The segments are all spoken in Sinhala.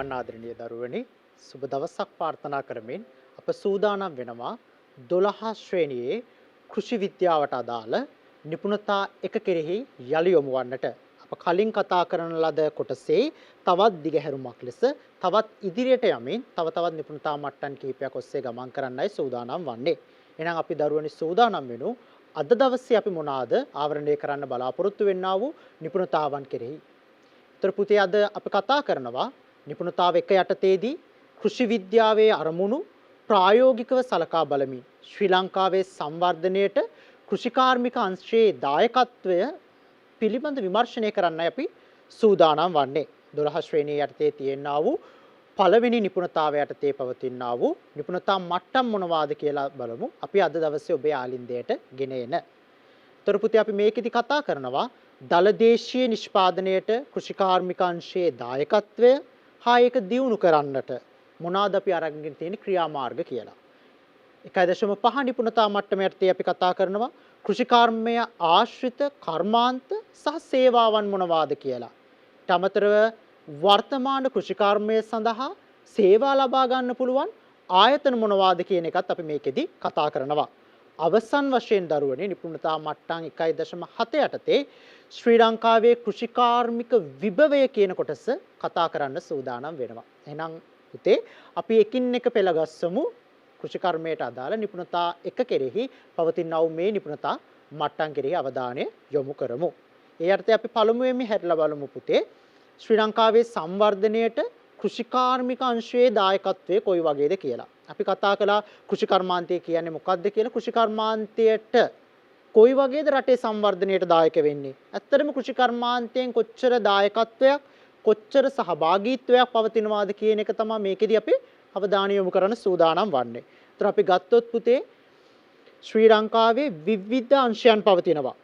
සුබවන් ආදරණීය දරුවනි සුබ දවසක් ප්‍රාර්ථනා කරමින් අප සූදානම් වෙනවා 12 ශ්‍රේණියේ කෘෂි විද්‍යාවට අදාළ නිපුණතා එක කෙරෙහි යලි යොමු වන්නට අප කලින් කතා කරන ලද කොටසේ තවත් දිගහැරුමක් ලෙස තවත් ඉදිරියට යමින් තවත් නිපුණතා මට්ටම් කිහිපයක් ඔස්සේ ගමන් කරන්නයි සූදානම් වන්නේ. එහෙනම් අපි දරුවනි සූදානම් වෙනු අද දවසේ අපි මොනවාද ආවරණය කරන්න බලාපොරොත්තු වෙන්නා වූ නිපුණතාවන් කෙරෙහි. උත්තර පුතේ අද අපි කතා කරනවා නිපුණතාව එක යටතේදී කෘෂි විද්‍යාවේ අරමුණු ප්‍රායෝගිකව සලකා බලමින් ශ්‍රී ලංකාවේ සංවර්ධනයට කෘෂිකාර්මික අංශයේ දායකත්වය පිළිබඳ විමර්ශනය කරන්නයි අපි සූදානම් වන්නේ. 12 ශ්‍රේණිය යටතේ තියෙනා වූ පළවෙනි නිපුණතාවය යටතේ පවතිනා වූ නිපුණතා මට්ටම් මොනවාද කියලා බලමු. අපි අද දවසේ ඔබේ ආලින්දයට ගෙන එන. උත්තර පුතේ අපි මේකෙදි කතා කරනවා දලදේශීය නිෂ්පාදනයට කෘෂිකාර්මික අංශයේ දායකත්වය හා ඒක දියුණු කරන්නට මොනවාද අපි අරගෙන තියෙන ක්‍රියාමාර්ග කියලා. 1.5 නිපුණතා මට්ටම යටතේ අපි කතා කරනවා කෘෂිකාර්මය ආශ්‍රිත කර්මාන්ත සහ සේවාවන් මොනවාද කියලා. ඊට අමතරව වර්තමාන කෘෂිකාර්මය සඳහා සේවා ලබා ගන්න පුළුවන් ආයතන මොනවාද කියන එකත් අපි මේකෙදි කතා කරනවා. අවසන් වශයෙන් දරුවනේ නිපුණතා මට්ටම් 1.7 යටතේ ශ්‍රී ලංකාවේ කෘෂිකාර්මික විභවය කියන කොටස කතා කරන්න සූදානම් වෙනවා. එහෙනම් පුතේ අපි එකින් එක පෙළගස්සමු කෘෂිකර්මයට අදාළ නිපුණතා එක කෙරෙහි පවතිනා වූ මේ නිපුණතා මට්ටම් කෙරෙහි අවධානය යොමු කරමු. ඒ අර්ථය අපි පළමුවෙන්ම හැරලා බලමු පුතේ ශ්‍රී ලංකාවේ සංවර්ධනයට කෘෂිකාර්මික අංශයේ දායකත්වය කොයි වගේද කියලා. අපි කතා කළා කෘෂිකර්මාන්තය කියන්නේ මොකක්ද කියලා. කෘෂිකර්මාන්තයට කොයි වගේද රටේ සංවර්ධනයට දායක වෙන්නේ? ඇත්තටම කෘෂිකර්මාන්තයෙන් කොච්චර දායකත්වයක් කොච්චර සහභාගීත්වයක් පවතිනවාද කියන එක තමයි මේකෙදි අපි අවධානය යොමු කරන්න සූදානම් වන්නේ. ඒතර අපි ගත්තොත් පුතේ ශ්‍රී ලංකාවේ විවිධ අංශයන් පවතිනවා.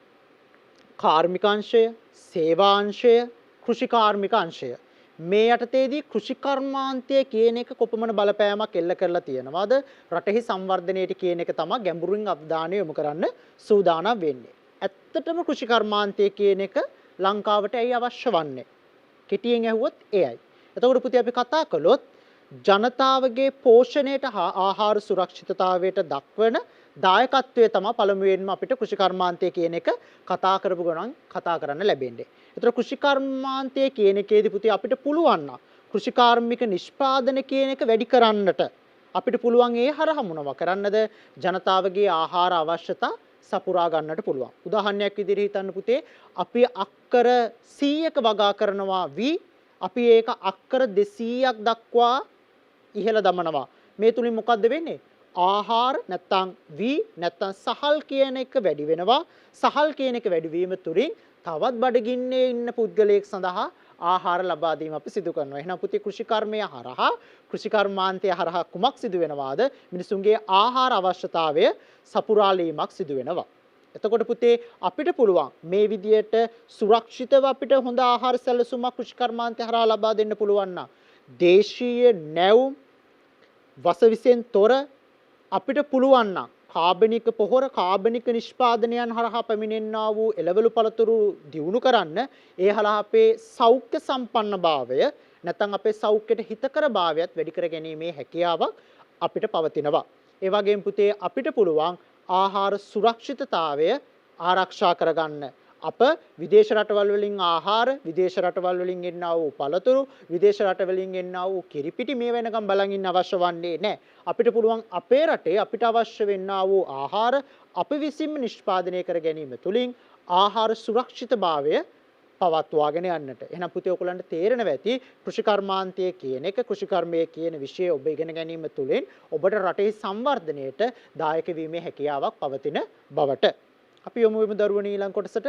කාර්මික අංශය, සේවා අංශය, කෘෂිකාර්මික අංශය. මේ යටතේදී කෘෂිකර්මාන්තය කියන එක කොපමණ බලපෑමක් එල්ල කරලා තියෙනවද රටෙහි සංවර්ධනයට කියන එක තමයි ගැඹුරින් අවධානය යොමු කරන්න සූදානම් වෙන්නේ. ඇත්තටම කෘෂිකර්මාන්තය කියන එක ලංකාවට ඇයි අවශ්‍ය වන්නේ? කෙටියෙන් ඇහුවොත් එයයි. එතකොට පුතේ අපි කතා කළොත් ජනතාවගේ පෝෂණයට හා ආහාර සුරක්ෂිතතාවයට දක්වන දායකත්වය තමයි පළමුවෙන්ම අපිට කෘෂිකර්මාන්තය කියන එක කතා කරපු ගමන් කතා කරන්න ලැබෙන්නේ. ඒතර කෘෂිකර්මාන්තය කියන එකේදී පුතේ අපිට පුළුවන් නම් කෘෂිකාර්මික නිෂ්පාදන කියන එක වැඩි කරන්නට අපිට පුළුවන් ඒ හරහා මොනවා කරන්නද ජනතාවගේ ආහාර අවශ්‍යතා සපුරා ගන්නට පුළුවන්. උදාහරණයක් විදිහට හිතන්න පුතේ අපි අක්කර 100ක වගා කරනවා අපි ඒක අක්කර 200ක් දක්වා ඉහළ දමනවා. මේ තුලින් මොකද්ද වෙන්නේ? ආහාර නැත්තම් නැත්තම් සහල් කියන එක වැඩි වෙනවා. සහල් කියන එක වැඩි වීම තුලින් තවත් බඩගින්නේ ඉන්න පුද්ගලයෙක් සඳහා ආහාර ලබා දීම අපි සිදු කරනවා. එහෙනම් පුතේ කෘෂිකර්මය හරහා කෘෂිකර්මාන්තය හරහා කුමක් සිදු වෙනවාද? මිනිසුන්ගේ ආහාර අවශ්‍යතාවය සපුරාලීමක් සිදු වෙනවා. එතකොට පුතේ අපිට පුළුවන් මේ විදියට සුරක්ෂිතව අපිට හොඳ ආහාර සැලසුමක් කෘෂිකර්මාන්තය හරහා ලබා දෙන්න පුළුවන් නම් දේශීය නැවුම් වසවිසෙන් තොර අපිට පුළුවන් නම් කාබනික පොහොර කාබනික නිෂ්පාදනයන් හරහා පැමිණෙන්නා වූ එළවලු පළතුරු දියුණු කරන්න ඒ හරහා අපේ සෞඛ්‍ය සම්පන්නභාවය නැත්නම් අපේ සෞඛ්‍යයට හිතකර භාවයත් වැඩි කර ගැනීමේ හැකියාවක් අපිට පවතිනවා. ඒ වගේම පුතේ අපිට පුළුවන් ආහාර සුරක්ෂිතතාවය ආරක්ෂා කරගන්න. අප විදේශ රටවල් වලින් ආහාර, විදේශ රටවල් වලින් එන්නා වූ පළතුරු, විදේශ රට වලින් එන්නා වූ කිරිපිටි මේ වෙනකම් බලන් ඉන්න අවශ්‍ය වන්නේ නැහැ. අපිට පුළුවන් අපේ රටේ අපිට අවශ්‍ය වෙන්නා වූ ආහාර අපි විසින්ම නිෂ්පාදනය කර ගැනීම තුළින් ආහාර සුරක්ෂිතභාවය පවත්වාගෙන යන්නට. එහෙනම් පුතේ ඔයගලන්ට තේරෙනවා ඇති කෘෂිකර්මාන්තය කියන එක කෘෂිකර්මය කියන විෂය ඔබ ඉගෙන ගැනීම තුළින් ඔබට රටේ සංවර්ධනයට දායක වීමේ හැකියාවක් පවතින බවට. අපි යමු දරුවනි ඊළඟ කොටසට.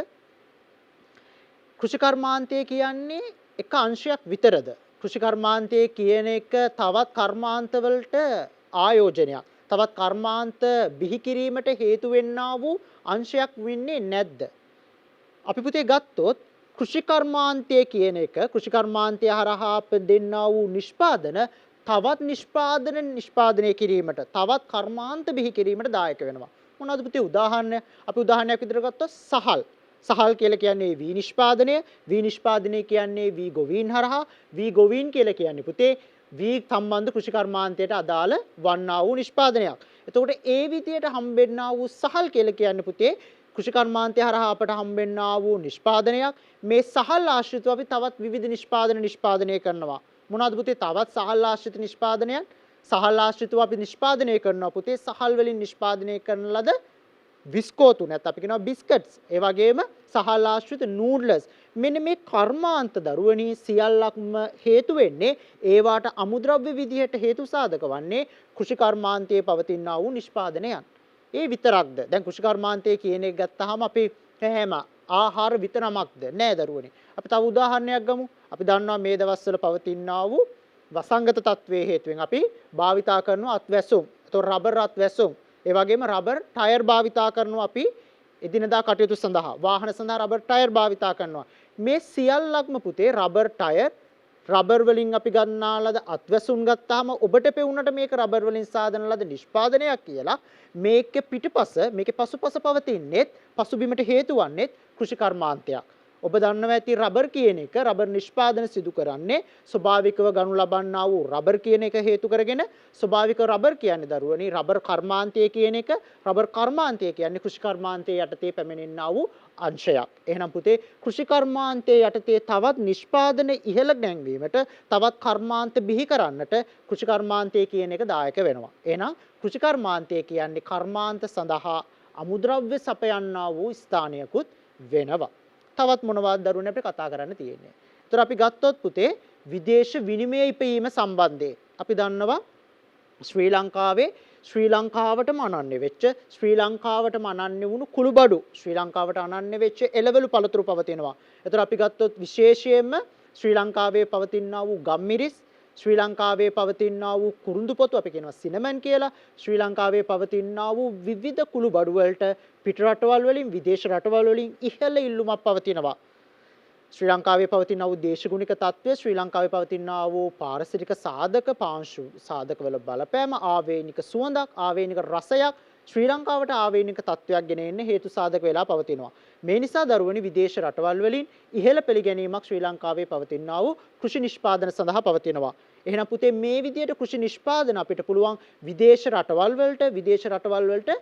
කෘෂිකර්මාන්තය කියන්නේ එක අංශයක් විතරද? කෘෂිකර්මාන්තය කියන එක තවත් කර්මාන්තවලට ආයෝජනයක්. තවත් කර්මාන්ත බිහි කිරීමට හේතු වෙන්නා වූ අංශයක් වෙන්නේ නැද්ද? අපි පුතේ ගත්තොත් කෘෂිකර්මාන්තය කියන එක කෘෂිකර්මාන්තය හරහා දෙන්නා වූ නිෂ්පාදන තවත් නිෂ්පාදනය කිරීමට තවත් කර්මාන්ත බිහි කිරීමට දායක වෙනවා. මොනවද පුතේ උදාහරණ? අපි උදාහරණයක් විදිහට ගත්තොත් සහල්. සහල් කියලා කියන්නේ වී නිෂ්පාදනය, වී නිෂ්පාදනය කියන්නේ වී ගොවීන් හරහා, වී ගොවීන් කියලා කියන්නේ පුතේ වී සම්බන්ධ කෘෂි කර්මාන්තයට අදාළ වන්නා වූ නිෂ්පාදනයක්. එතකොට ඒ විදියට හම්බෙන්නා වූ සහල් කියලා කියන්නේ පුතේ කෘෂි කර්මාන්තය හරහා අපට හම්බෙන්නා වූ නිෂ්පාදනයක්. මේ සහල් ආශ්‍රිතව අපි තවත් විවිධ නිෂ්පාදනය කරනවා. මොනවද පුතේ තවත් සහල් ආශ්‍රිත නිෂ්පාදනයන්? සහල් ආශ්‍රිතව අපි නිෂ්පාදනය කරනවා පුතේ සහල් වලින් නිෂ්පාදනය කරන ලද විස්කෝතු නැත්නම් අපි කියනවා බිස්කට්ස්. ඒ වගේම සහල් ආශ්‍රිත නූඩ්ලස්. මෙන්න මේ කර්මාන්ත දරුවනි සියල්ලක්ම හේතු වෙන්නේ ඒවාට අමුද්‍රව්‍ය විදිහට හේතු සාධක වන්නේ කෘෂි කර්මාන්තයේ පවතිනා වූ නිෂ්පාදනයන්. ඒ විතරක්ද? දැන් කෘෂි කර්මාන්තයේ කියන එක ගත්තාම අපි හැම ආහාර විතරමක්ද? නෑ දරුවනි. අපි තව උදාහරණයක් ගමු. අපි දන්නවා මේ දවස්වල පවතිනා වූ වසංගත තත්වයේ හේතුවෙන් අපි භාවිතා කරන අත්වැසුම්. ඒතොර රබර් අත්වැසුම්. ඒ වගේම රබර් ටයර් භාවිතා කරනවා අපි එදිනදා කටයුතු සඳහා. වාහන සඳහා රබර් ටයර් භාවිතා කරනවා. මේ සියල්ලක්ම පුතේ රබර් ටයර් රබර් වලින් අපි ගන්නා ලද අත්වැසුම් ගත්තාම ඔබට පෙවුනට මේක රබර් වලින් සාදන ලද නිෂ්පාදනයක් කියලා මේකේ පිටපස මේකේ පසුපස පවතින්නේ පසුබිමට හේතු වන්නේ කෘෂි කර්මාන්තයක්. ඔබ දන්නවා ඇති රබර් කියන එක රබර් නිෂ්පාදන සිදු කරන්නේ ස්වභාවිකව ගනු ලබන්නා වූ රබර් කියන එක හේතු කරගෙන ස්වභාවික රබර් කියන්නේ දරුවනි රබර් කර්මාන්තය කියන එක රබර් කර්මාන්තය කියන්නේ කෘෂි කර්මාන්තයේ යටතේ පැමිණෙනා වූ අංශයක්. එහෙනම් පුතේ කෘෂි කර්මාන්තයේ යටතේ තවත් නිෂ්පාදන ඉහළ නැංවීමට තවත් කර්මාන්ත බිහි කරන්නට කෘෂි කර්මාන්තය කියන එක දායක වෙනවා. එහෙනම් කෘෂි කර්මාන්තය කියන්නේ කර්මාන්ත සඳහා අමුද්‍රව්‍ය සපයන්නා වූ ස්ථානයකුත් වෙනවා. තවත් මොනවද දරුවනේ අපිට කතා කරන්න තියෙන්නේ. ඒතර අපි ගත්තොත් පුතේ විදේශ විනිමය ඉපීම සම්බන්ධයෙන් අපි දන්නවා ශ්‍රී ලංකාවටම අනන්‍ය වෙච්ච ශ්‍රී ලංකාවටම අනන්‍ය වුණු කුළුබඩු ශ්‍රී ලංකාවට අනන්‍ය වෙච්ච එළවලු පළතුරු පවතිනවා. ඒතර අපි ගත්තොත් විශේෂයෙන්ම ශ්‍රී ලංකාවේ පවතිනා වූ ගම්මිරිස් ශ්‍රී ලංකාවේ පවතිනා වූ කුරුඳු පොතු අපි කියනවා සිනමන් කියලා ශ්‍රී ලංකාවේ පවතිනා වූ විවිධ කුළු බඩු වලට පිට රටවල් වලින් විදේශ රටවල් වලින් ඉහළ ඉල්ලුමක් පවතිනවා. ශ්‍රී ලංකාවේ පවතිනා වූ දේශගුණික තත්ත්වය ශ්‍රී ලංකාවේ පවතිනා වූ පාරිසරික සාධක පාංශු සාධක වල බලපෑම ආවේනික සුවඳක් ආවේනික රසයක් ශ්‍රී ලංකාවට ආවේනික තත්ත්වයක් ගෙන එන්න හේතු සාධක වෙලා පවතිනවා. මේ නිසා දරුවනි විදේශ රටවල් වලින් ඉහළ පිළිගැනීමක් ශ්‍රී ලංකාවේ පවතිනා වූ කෘෂි නිෂ්පාදන සඳහා පවතිනවා. එහෙනම් පුතේ මේ විදිහට කෘෂි නිෂ්පාදන අපිට පුළුවන් විදේශ රටවල් වලට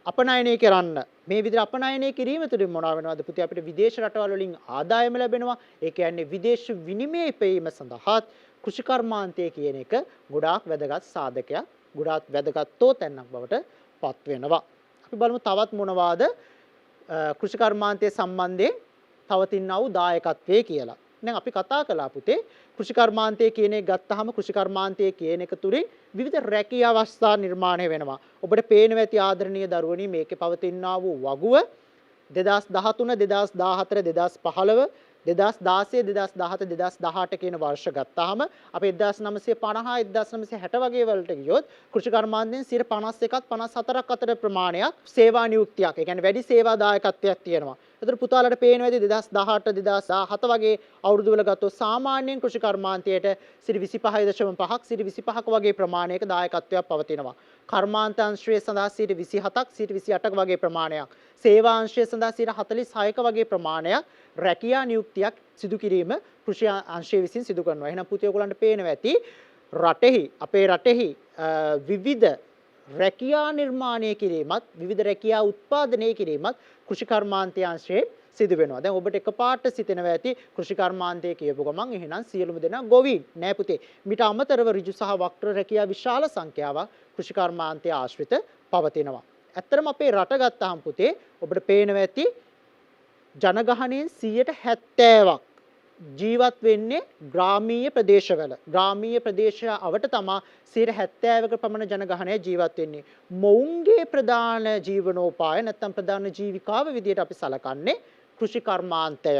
අපනයනය කරන්න. මේ විදිහට අපනයනය කිරීම තුළින් මොනවා වෙනවද පුතේ අපිට විදේශ රටවල් වලින් ආදායම ලැබෙනවා. ඒ කියන්නේ විදේශ විනිමය ඉපීම සඳහා කෘෂි කර්මාන්තය කියන එක ගොඩාක් වැදගත් සාධකයක්. ගොඩාක් වැදගත් තෝතැන්නක් බවට පත් වෙනවා. අපි බලමු තවත් මොනවාද කෘෂි කර්මාන්තය සම්බන්ධයෙන් පවතිනා වූ දායකත්වයේ කියලා. දැන් අපි කතා කළා පුතේ කෘෂි කර්මාන්තය කියන එක ගත්තාම කෘෂි කර්මාන්තය කියන එක තුලින් විවිධ රැකී අවස්ථා නිර්මාණය වෙනවා. ඔබට පේනවා ඇති ආදරණීය දරුවනි මේකේ පවතිනා වූ වගුව 2013 2014 2015 2016 2017 2018 කියන වර්ෂ ගත්තාම අපි 1950 1960 වගේ වලට ගියොත් කෘෂි කර්මාන්තයෙන් 51ක් 54ක් අතර ප්‍රමාණයක් සේවා නියුක්තියක්. ඒ කියන්නේ වැඩි සේවා දායකත්වයක් තියෙනවා. ඒතර පුතාලට පේනවා ඇති 2018 2017 වගේ අවුරුදු වල ගත්තොත් සාමාන්‍යයෙන් කෘෂි කර්මාන්තයට 25.5ක් 25ක වගේ ප්‍රමාණයක දායකත්වයක් පවතිනවා. කර්මාන්ත අංශය සඳහා 27ක් 28ක වගේ ප්‍රමාණයක්. සේවා අංශය සඳහා 46ක වගේ ප්‍රමාණයක් රැකියා නියුක්තියක් සිදු කිරීම කෘෂි අංශය විසින් සිදු කරනවා. එහෙනම් පුතේ ඔයගලන්ට පේනවා ඇති අපේ රටෙහි විවිධ රැකියා නිර්මාණය කිරීමත් විවිධ රැකියා උත්පාදනය කිරීමත් කෘෂි කර්මාන්තය අංශයේ සිදු වෙනවා. දැන් ඔබට එකපාරට සිතෙනවා ඇති කෘෂි කර්මාන්තය කියපු ගමන් එහෙනම් සියලුම දෙනා ගොවීන් නෑ පුතේ. මීට අමතරව ඍජු සහ වක්‍ර රැකියා විශාල සංඛ්‍යාවක් කෘෂි කර්මාන්තය ආශ්‍රිත පවතිනවා. ඇත්තටම අපේ රට ගත්තාම පුතේ ඔබට පේනවා ඇති ජනගහනයෙන් 70%ක් ජීවත් වෙන්නේ ග්‍රාමීය ප්‍රදේශවල. ග්‍රාමීය ප්‍රදේශ අවට තමා 70%ක පමණ ජනගහනය ජීවත් වෙන්නේ. මොවුන්ගේ ප්‍රධාන ජීවනෝපාය නැත්නම් ප්‍රධාන ජීවිකාව විදියට අපි සලකන්නේ කෘෂි කර්මාන්තය.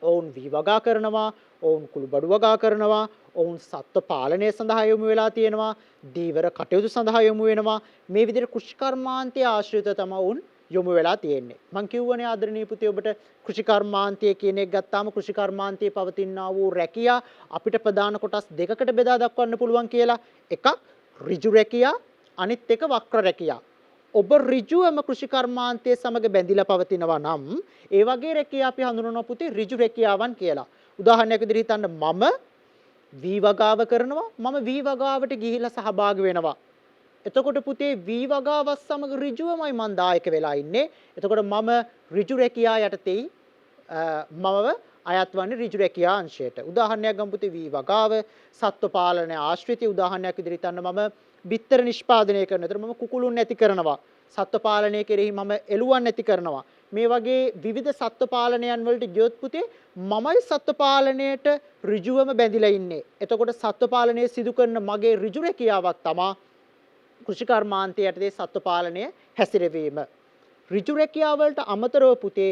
ඔවුන් වී වගා කරනවා, ඔවුන් කුළු බඩු වගා කරනවා, ඔවුන් සත්ත්ව පාලනය සඳහා යොමු වෙලා තියෙනවා, දීවර කටයුතු සඳහා යොමු වෙනවා. මේ විදිහට කෘෂි කර්මාන්තය ආශ්‍රිතව තමයි ඔවුන් යොමු වෙලා තියෙන්නේ. මම කියවනේ ආදරණීය පුතේ ඔබට කෘෂි කර්මාන්තය කියන එක ගත්තාම කෘෂි කර්මාන්තයේ පවතිනා වූ රැකියා අපිට ප්‍රධාන කොටස් දෙකකට බෙදා දක්වන්න පුළුවන් කියලා. එකක් ඍජු රැකියා, අනිත් එක වක්‍ර රැකියා. ඔබ ඍජුවම කෘෂි කර්මාන්තයේ සමග බැඳිලා පවතිනවා නම් ඒ වගේ රැකියාව අපි හඳුනනවා පුතේ ඍජු රැකියාවන් කියලා. උදාහරණයක් විදිහට හිතන්න මම වී වගාව කරනවා මම වී වගාවට ගිහිලා සහභාගී වෙනවා. එතකොට පුතේ වී වගාවත් සමග ඍජුවමයි මම දායක වෙලා ඉන්නේ. එතකොට මම ඍජු රැකියා යටතේ මම අයත් වන්නේ ඍජු රැකියා අංශයට. උදාහරණයක් ගමු පුතේ වී වගාව සත්ව පාලන ආශ්‍රිතය උදාහරණයක් විදිහට හිතන්න මම බිත්තර නිෂ්පාදනය කරනවා. මම කුකුළුන් නැති කරනවා. සත්ව පාලනය කෙරෙහි මම එළුවන් නැති කරනවා. මේ වගේ විවිධ සත්ව පාලනයන් වලට ගියොත් පුතේ මමයි සත්ව පාලනයට ඍජුවම බැඳිලා ඉන්නේ. එතකොට සත්ව පාලනය සිදු කරන මගේ ඍජු රැකියාවක් තමයි කෘෂි කර්මාන්තයේ යටතේ සත්ව පාලනය හැසිරවීම. ඍජු රැකියාව වලට අමතරව පුතේ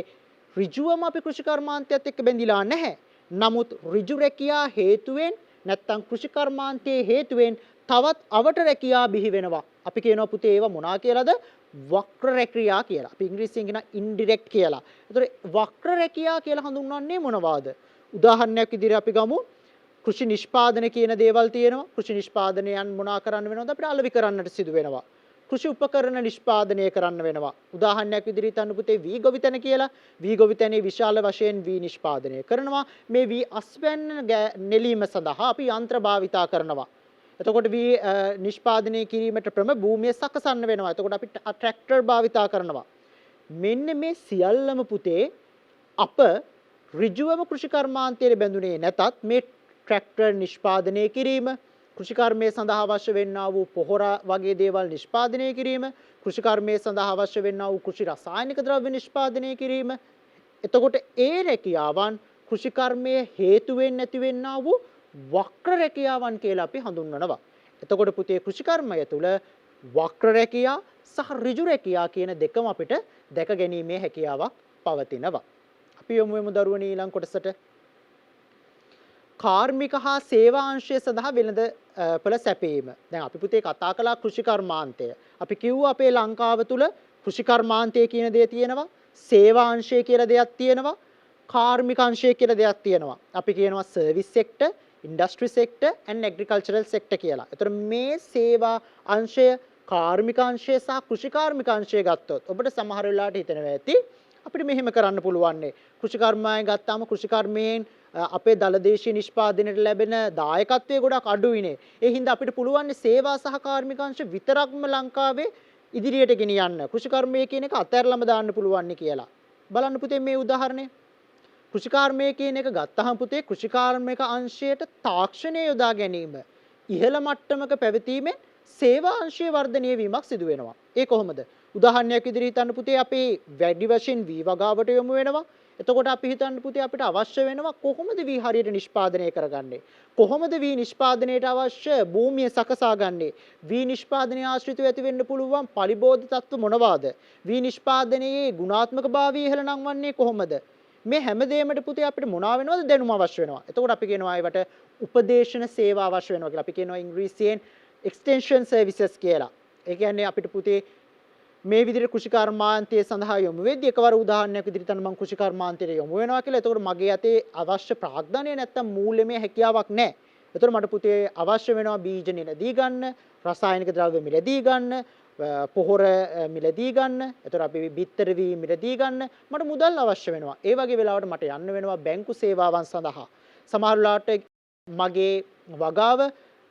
ඍජුවම අපි කෘෂි කර්මාන්තයත් එක්ක බැඳිලා නැහැ. නමුත් ඍජු රැකියා හේතුවෙන් නැත්තම් කෘෂි කර්මාන්තයේ හේතුවෙන් තවත් අවට රැකියා බිහි වෙනවා. අපි කියනවා පුතේ ඒවා මොනවා කියලාද? වක්‍ර රැකියා කියලා. අපි ඉංග්‍රීසියෙන් කියන ඉන්ඩිරෙක්ට් කියලා. ඒතර වක්‍ර රැකියා කියලා හඳුන්වන්නේ මොනවාද? උදාහරණයක් විදිහට අපි ගමු කෘෂි නිෂ්පාදන කියන දේවල් තියෙනවා. කෘෂි නිෂ්පාදනයන් මොනවා කරන්න වෙනවද? අපිට අලෙවි කරන්නට සිදු වෙනවා. කෘෂි උපකරණ නිෂ්පාදනය කරන්න වෙනවා. උදාහරණයක් විදිහට හිතන්න පුතේ වී ගොවිතැන කියලා. වී ගොවිතැනේ විශාල වශයෙන් වී නිෂ්පාදනය කරනවා. මේ වී අස්වැන්න නෙලීම සඳහා අපි යන්ත්‍ර භාවිතා කරනවා. එතකොට වී නිෂ්පාදනය කිරීමට භූමිය සකසන්න වෙනවා. එතකොට අපි ට්‍රැක්ටර් භාවිතා කරනවා. මෙන්න මේ සියල්ලම පුතේ අප ඍජුවම කෘෂි කර්මාන්තයේ බැඳුනේ නැතත් මේ ට්‍රැක්ටර් නිෂ්පාදනය කිරීම කෘෂි කර්මයේ සඳහා අවශ්‍ය වෙන්නා වූ පොහොර වගේ දේවල් නිෂ්පාදනය කිරීම කෘෂි කර්මයේ සඳහා අවශ්‍ය වෙන්නා වූ කෘෂි රසායනික ද්‍රව්‍ය නිෂ්පාදනය කිරීම එතකොට ඒ රැකියාවන් කෘෂි කර්මයේ හේතු වෙන්නේ නැති වෙන්නා වූ වක්‍ර රැකියාවන් කියලා අපි හඳුන්වනවා. එතකොට පුතේ කෘෂි කර්මය තුළ වක්‍ර රැකියා සහ ඍජු රැකියා කියන දෙකම අපිට දැක ගැනීමේ හැකියාවක් පවතිනවා. අපි යමු දරුවනේ ඊළඟ කොටසට. කාර්මික හා සේවා අංශය සඳහා වෙළඳ පළ සැපීම. දැන් අපි පුතේ කතා කළා කෘෂි කර්මාන්තය. අපි කිව්වා අපේ ලංකාව තුල කෘෂි කර්මාන්තය කියන දේ තියෙනවා, සේවා අංශය කියලා දෙයක් තියෙනවා, කාර්මික අංශය කියලා දෙයක් තියෙනවා. අපි කියනවා service sector, industry sector and agricultural sector කියලා. ඒතර මේ සේවා අංශය, කාර්මික අංශය සහ කෘෂි කාර්මික අංශය ගත්තොත් ඔබට සමහර වෙලාවට හිතෙනවා ඇති අපිට මෙහෙම කරන්න පුළුවන් නේ. කෘෂි කර්මයෙන් ගත්තාම කෘෂි කර්මයෙන් අපේ දලදේශීය නිෂ්පාදනයට ලැබෙන දායකත්වය ගොඩක් අඩුයිනේ. ඒ හින්දා අපිට පුළුවන් සේවා සහ කාර්මික අංශ විතරක්ම ලංකාවේ ඉදිරියට ගෙනියන්න. කෘෂි කර්මය කියන එක අතහැරලම දාන්න පුළුවන් නේ කියලා. බලන්න පුතේ මේ උදාහරණය. කෘෂි කර්මය කියන එක ගත්තහම පුතේ කෘෂි කාර්මික අංශයට තාක්ෂණය යොදා ගැනීම ඉහළ මට්ටමක පැවතීමෙන් සේවා අංශයේ වර්ධනය වීමක් සිදු වෙනවා. ඒ කොහොමද? උදාහරණයක් විදිහට හිතන්න පුතේ අපේ වැඩි වශයෙන් වී වගාවට යොමු වෙනවා. එතකොට අපි හිතන්න පුතේ අපිට අවශ්‍ය වෙනවා කොහොමද වී හරියට නිෂ්පාදනය කරගන්නේ? කොහොමද වී නිෂ්පාදනයට අවශ්‍ය භූමිය සකසා ගන්නේ? වී නිෂ්පාදනය ආශ්‍රිතව ඇති වෙන්න පුළුවන් පරිබෝධ තත්ත්ව මොනවාද? වී නිෂ්පාදනයේ ගුණාත්මක භාවය ඉහළ නංවන්නේ කොහොමද? මේ හැමදේමට පුතේ අපිට මොනවා වෙනවද? දැනුම අවශ්‍ය වෙනවා. එතකොට අපි කියනවා ඒවට උපදේශන සේවා අවශ්‍ය වෙනවා කියලා. අපි කියනවා ඉංග්‍රීසියෙන් extension services කියලා. ඒ කියන්නේ අපිට පුතේ මේ විදිහට කෘෂි කර්මාන්තයේ සඳහා යොමු වෙද්දී එකවර උදාහරණයක් විදිහට තමයි මම කෘෂි කර්මාන්තයට යොමු වෙනවා කියලා. එතකොට මගේ අතේ අවශ්‍ය ප්‍රාග්ධනය නැත්තම් මූල්‍යමය හැකියාවක් නැහැ. එතකොට මට පුතේ අවශ්‍ය වෙනවා බීජ මිලදී ගන්න, රසායනික ද්‍රව්‍ය මිලදී ගන්න, පොහොර මිලදී ගන්න. එතකොට අපි බිත්තර වී මිලදී ගන්න මට මුදල් අවශ්‍ය වෙනවා. ඒ වගේ වෙලාවට මට යන්න වෙනවා බැංකු සේවාවන් සඳහා. සමහර වෙලාවට මගේ වගාව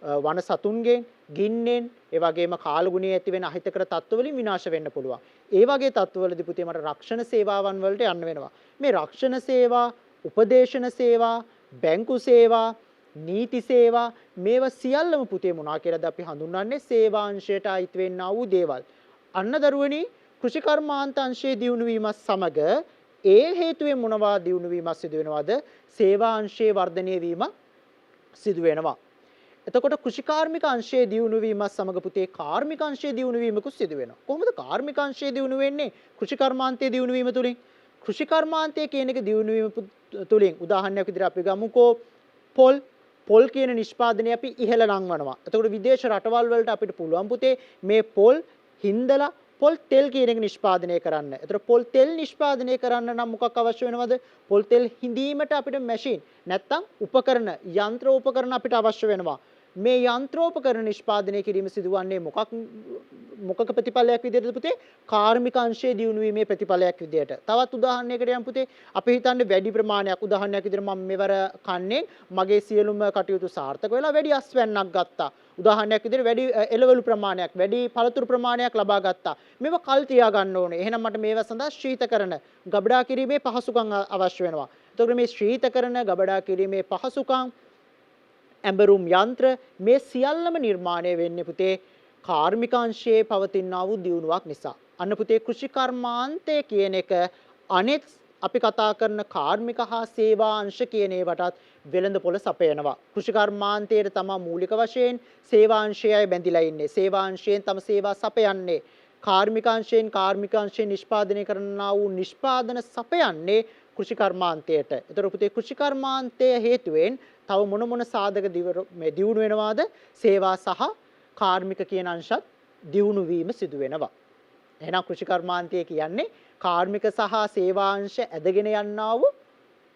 වන සතුන්ගෙන් ගින්නෙන් ඒ වගේම කාලගුණයේ ඇති වෙන අහිතකර තත්ත්වවලින් විනාශ වෙන්න පුළුවන්. ඒ වගේ තත්ත්වවලදී පුතේ මට රක්ෂණ සේවාවන් වලට යන්න වෙනවා. මේ රක්ෂණ සේවා, උපදේශන සේවා, බැංකු සේවා, නීති සේවා මේවා සියල්ලම පුතේ මොනවා කියලාද අපි හඳුන්වන්නේ සේවාංශයට අයිති වෙන්නා වූ දේවල්. අන්න දරුවනි කෘෂි කර්මාන්ත අංශයේ දියුණු වීමත් සමග ඒ හේතුවෙන් මොනවා දියුණු වීමක් සිදු වෙනවද? සේවාංශයේ වර්ධනය වීම සිදු වෙනවා. එතකොට කෘෂි කාර්මික අංශයේ දියුණු වීමත් සමග පුතේ කාර්මික අංශයේ දියුණු වීමකුත් සිදු වෙනවා. කොහොමද කාර්මික අංශයේ දියුණු වෙන්නේ? කෘෂි කර්මාන්තයේ දියුණු වීම තුලින්. කෘෂි කර්මාන්තයේ කියන එක දියුණු වීම තුලින් උදාහරණයක් විදිහට අපි ගමුකෝ පොල් කියන නිෂ්පාදනය අපි ඉහළ නංවනවා. එතකොට විදේශ රටවල් වලට අපිට පුළුවන් පුතේ මේ පොල් හින්දලා පොල් තෙල් කියන එක නිෂ්පාදනය කරන්න. එතකොට පොල් තෙල් නිෂ්පාදනය කරන්න නම් මොකක් අවශ්‍ය වෙනවද? පොල් තෙල් හිඳීමට අපිට මැෂින් නැත්තම් උපකරණ, යන්ත්‍ර උපකරණ අපිට අවශ්‍ය වෙනවා. මේ යන්ත්‍රෝපකරණ නිෂ්පාදනය කිරීම සිදුවන්නේ මොකක් මොකක ප්‍රතිඵලයක් විදිහටද පුතේ? කාර්මික අංශයේ දියුණු වීමේ ප්‍රතිඵලයක් විදිහට. තවත් උදාහරණයකට යමු පුතේ. අපි හිතන්නේ වැඩි ප්‍රමාණයක් උදාහරණයක් විදිහට මම මෙවර කන්නේ මගේ සියලුම කටයුතු සාර්ථක වෙලා වැඩි අස්වැන්නක් ගත්තා. උදාහරණයක් විදිහට වැඩි එළවලු ප්‍රමාණයක්, වැඩි පළතුරු ප්‍රමාණයක් ලබා ගත්තා. මේව කල් තියා ගන්න ඕනේ. එහෙනම් මට මේවා සඳහා ශීතකරණ, ගබඩා කිරීමේ පහසුකම් අවශ්‍ය වෙනවා. එතකොට මේ ශීතකරණ, ගබඩා කිරීමේ පහසුකම්, ඇඹරුම් යන්ත්‍ර මේ සියල්ලම නිර්මාණය වෙන්නේ පුතේ කාර්මික අංශයේ පවතිනා වූ දියුණුවක් නිසා. අන්න පුතේ කෘෂි කර්මාන්තය කියන එක අනෙක් අපි කතා කරන කාර්මික හා සේවා අංශ කියන ඒවටත් වෙළඳපොළ සපයනවා. කෘෂි කර්මාන්තයේ තමයි මූලික වශයෙන් සේවා අංශයයි බැඳිලා ඉන්නේ. සේවා අංශයෙන් තම සේවා සපයන්නේ. කාර්මික අංශයෙන් නිෂ්පාදනය කරනා වූ නිෂ්පාදන සපයන්නේ කෘෂි කර්මාන්තයට. ඒතර පුතේ කෘෂි කර්මාන්තය හේතුවෙන් තව මොන සාධක දියුණු වෙනවාද? සේවා සහ කාර්මික කියන අංශත් දියුණු වීම සිදු වෙනවා. එහෙනම් කෘෂි කර්මාන්තය කියන්නේ කාර්මික සහ සේවා අංශ ඇදගෙන යන්නා වූ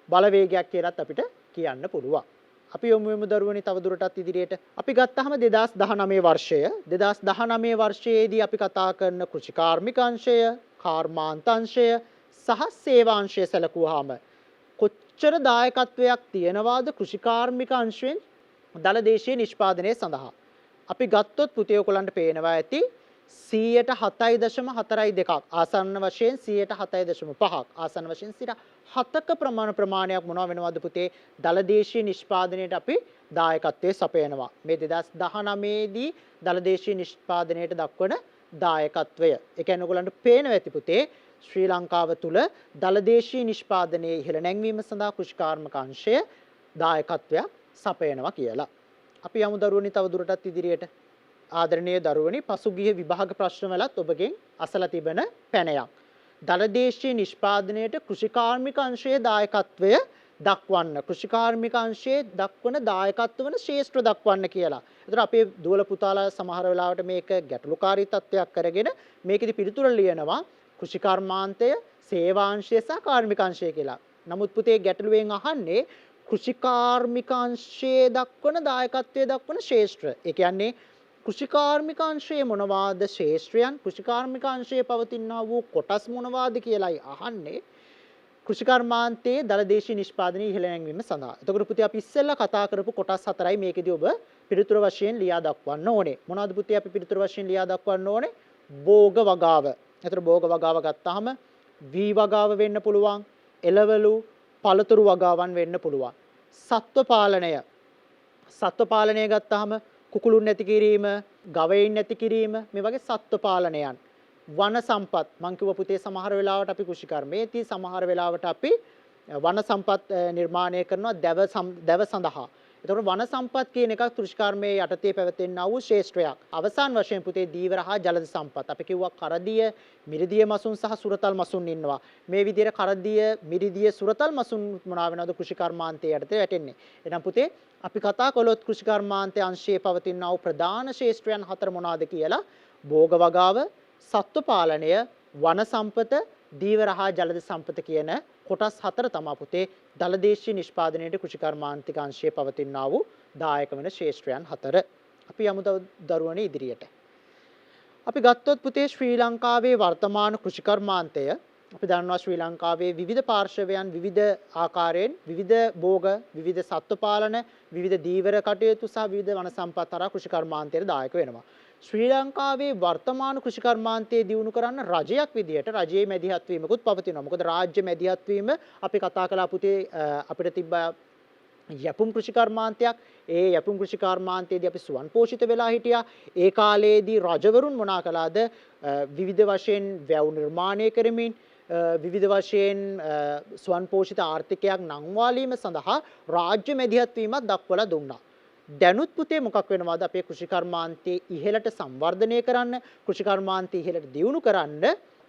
බලවේගයක් කියලාත් අපිට කියන්න පුළුවන්. අපි යමු දරුවනි තව දුරටත් ඉදිරියට. අපි ගත්තාම 2019 වර්ෂයේදී අපි කතා කරන කෘෂි කාර්මික අංශය, කර්මාන්ත අංශය සහ සේවා අංශය සැලකුවාම කොච්චර දායකත්වයක් තියෙනවාද කෘෂි කාර්මික අංශයෙන් දලදේශීය නිෂ්පාදනය සඳහා? අපි ගත්තොත් පුතේ ඔයගලන්ට පේනවා ඇති 7.42ක් ආසන්න වශයෙන් 7.5ක් ආසන්න වශයෙන් 7ක ප්‍රමාණයක් මොනවා වෙනවද පුතේ? දලදේශීය නිෂ්පාදනයට අපි දායකත්වයේ සපයනවා. මේ 2019 දී දලදේශීය නිෂ්පාදනයට දක්වන දායකත්වය. ඒ කියන්නේ ඔයගලන්ට පේනවා ඇති පුතේ ශ්‍රී ලංකාව තුල දලදේශීය නිෂ්පාදනයේ ඉහළ නැංවීම සඳහා කෘෂිකාර්මික අංශය දායකත්වයක් සපයනවා කියලා. අපි යමු දරුවනි තව දුරටත් ඉදිරියට. ආදරණීය දරුවනි පසුගිය විභාග ප්‍රශ්නවලත් ඔබගෙන් අසලා තිබෙන පැනයක්. දලදේශීය නිෂ්පාදනයේට කෘෂිකාර්මික අංශයේ දායකත්වය දක්වන්න. කෘෂිකාර්මික අංශයේ දක්වන දායකත්ව වන ශේෂ්ත්‍ර දක්වන්න කියලා. ඒතර අපේ දුවල පුතාලා සමහර වෙලාවට මේක ගැටලුකාරී තත්ත්වයක් කරගෙන මේකෙදි පිළිතුර ලියනවා කෘෂිකර්මාන්තය, සේවාංශය සහ කාර්මික අංශය කියලා. නමුත් පුතේ ගැටලුවෙන් අහන්නේ කෘෂිකාර්මික අංශයේ දක්වන දායකත්වයේ දක්වන ශේෂ්ත්‍ර. ඒ කියන්නේ කෘෂිකාර්මික අංශයේ මොනවාද ශේෂ්ත්‍රයන්, කෘෂිකාර්මික අංශයේ පවතිනා වූ කොටස් මොනවාද කියලායි අහන්නේ කෘෂිකර්මාන්තයේ දලදේශීය නිෂ්පාදනයේ ඉහළ නැංවීම සඳහා. එතකොට පුතේ අපි ඉස්සෙල්ලා කතා කරපු කොටස් හතරයි මේකෙදී ඔබ පිළිතුර වශයෙන් ලියා දක්වන්න ඕනේ. මොනවද පුතේ අපි පිළිතුර වශයෙන් ලියා දක්වන්න ඕනේ? භෝග වගාව. එතකොට භෝග වගාව ගත්තාම වී වගාව වෙන්න පුළුවන්, එළවලු, පළතුරු වගාවන් වෙන්න පුළුවන්. සත්ව පාලනය. සත්ව පාලනය ගත්තාම කුකුළුන් නැති කිරීම, ගවයින් නැති කිරීම මේ වගේ සත්ව පාලනයන්. වන සම්පත් මං කිව්ව පුතේ සමහර වෙලාවට අපි කෘෂිකර්මයේදී සමහර වෙලාවට අපි වන සම්පත් නිර්මාණය කරනවා දැව සඳහා. එතකොට වන සම්පත් කියන එක කෘෂිකර්මයේ යටතේ පැවතෙනා වූ ශේෂ්ත්‍රයක්. අවසාන වශයෙන් පුතේ දීවර හා ජලද සම්පත්. අපි කිව්වා කරදිය, මිරිදිය මසුන් සහ සුරතල් මසුන් ඉන්නවා. මේ විදිහට කරදිය, මිරිදිය, සුරතල් මසුන් මොනවා වෙනවද කෘෂිකර්මාන්තයේ යටතේ වැටෙන්නේ. එහෙනම් පුතේ අපි කතා කළොත් කෘෂිකර්මාන්තයේ අංශයේ පවතිනා වූ ප්‍රධාන ශේෂ්ත්‍රයන් හතර මොනවාද කියලා භෝග වගාව, සත්ව පාලනය, වන සම්පත, දීවර හා ජලද සම්පත කියන කොටස් හතර තමයි පුතේ දලදේශීය නිෂ්පාදනයේට කෘෂිකර්මාන්තික අංශයේ පවතිනා වූ දායක වෙන ශේෂ්ත්‍රයන් හතර. අපි යමු දරුවනේ ඉදිරියට. අපි ගත්තොත් පුතේ ශ්‍රී ලංකාවේ වර්තමාන කෘෂිකර්මාන්තය අපි දන්නවා ශ්‍රී ලංකාවේ විවිධ පාර්ශවයන් විවිධ ආකාරයෙන් විවිධ භෝග, විවිධ සත්ව පාලන, විවිධ දීවර කටයුතු සහ විවිධ වන සම්පත් හරහා කෘෂිකර්මාන්තයට දායක වෙනවා. ශ්‍රී ලංකාවේ වර්තමාන කෘෂිකර්මාන්තයේ දියුණු කරන්න රජයක් විදියට රජයේ මැදිහත් වීමකුත් පවතිනවා. මොකද රාජ්‍ය මැදිහත් වීම අපි කතා කළා පුතේ අපිට තිබ්බ යපුම් කෘෂිකර්මාන්තයක්. ඒ යපුම් කෘෂිකර්මාන්තයේදී අපි සුවන් පෝෂිත වෙලා හිටියා. ඒ කාලයේදී රජවරුන් මොනා කළාද? විවිධ වශයෙන් වැව් නිර්මාණය කරමින් විවිධ වශයෙන් සුවන් පෝෂිත ආර්ථිකයක් නංවාලීම සඳහා රාජ්‍ය මැදිහත් වීමක් දක්වලා දුන්නා. දැනුත් පුතේ මොකක් වෙනවද අපේ කෘෂිකර්මාන්තයේ ඉහළට සංවර්ධනය කරන්න, කෘෂිකර්මාන්තය ඉහළට දියුණු කරන්න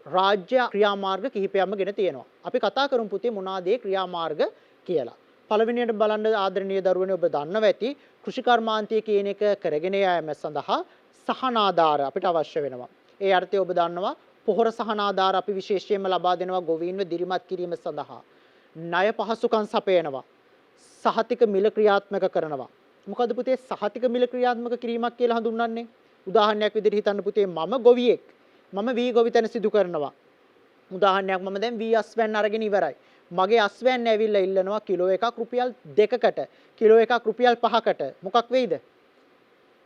රාජ්‍ය ක්‍රියාමාර්ග කිහිපයක්ම ගෙන තියෙනවා. අපි කතා කරමු පුතේ මොනවාද ඒ ක්‍රියාමාර්ග කියලා. පළවෙනියට බලන්න ආදරණීය දරුවනේ ඔබ දන්නවා ඇති කෘෂිකර්මාන්තය කියන එක කරගෙන යාම සඳහා සහනාධාර අපිට අවශ්‍ය වෙනවා. ඒ අර්ථය ඔබ දන්නවා පොහොර සහනාධාර අපි විශේෂයෙන්ම ලබා දෙනවා ගොවීන්ව දිරිමත් කිරීම සඳහා. ණය පහසුකම් සපයනවා. සහතික මිල ක්‍රියාත්මක කරනවා. මොකද පුතේ සහතික මිල ක්‍රියාත්මක කිරීමක් කියලා හඳුන්වන්නේ? උදාහරණයක් විදිහට හිතන්න පුතේ මම ගොවියෙක්. මම වී ගොවිතැන සිදු කරනවා. උදාහරණයක් මම දැන් වී අස්වැන්න අරගෙන ඉවරයි. මගේ අස්වැන්න ඇවිල්ලා ඉල්ලනවා කිලෝ එකක් රුපියල් 2කට, කිලෝ එකක් රුපියල් 5කට. මොකක් වෙයිද?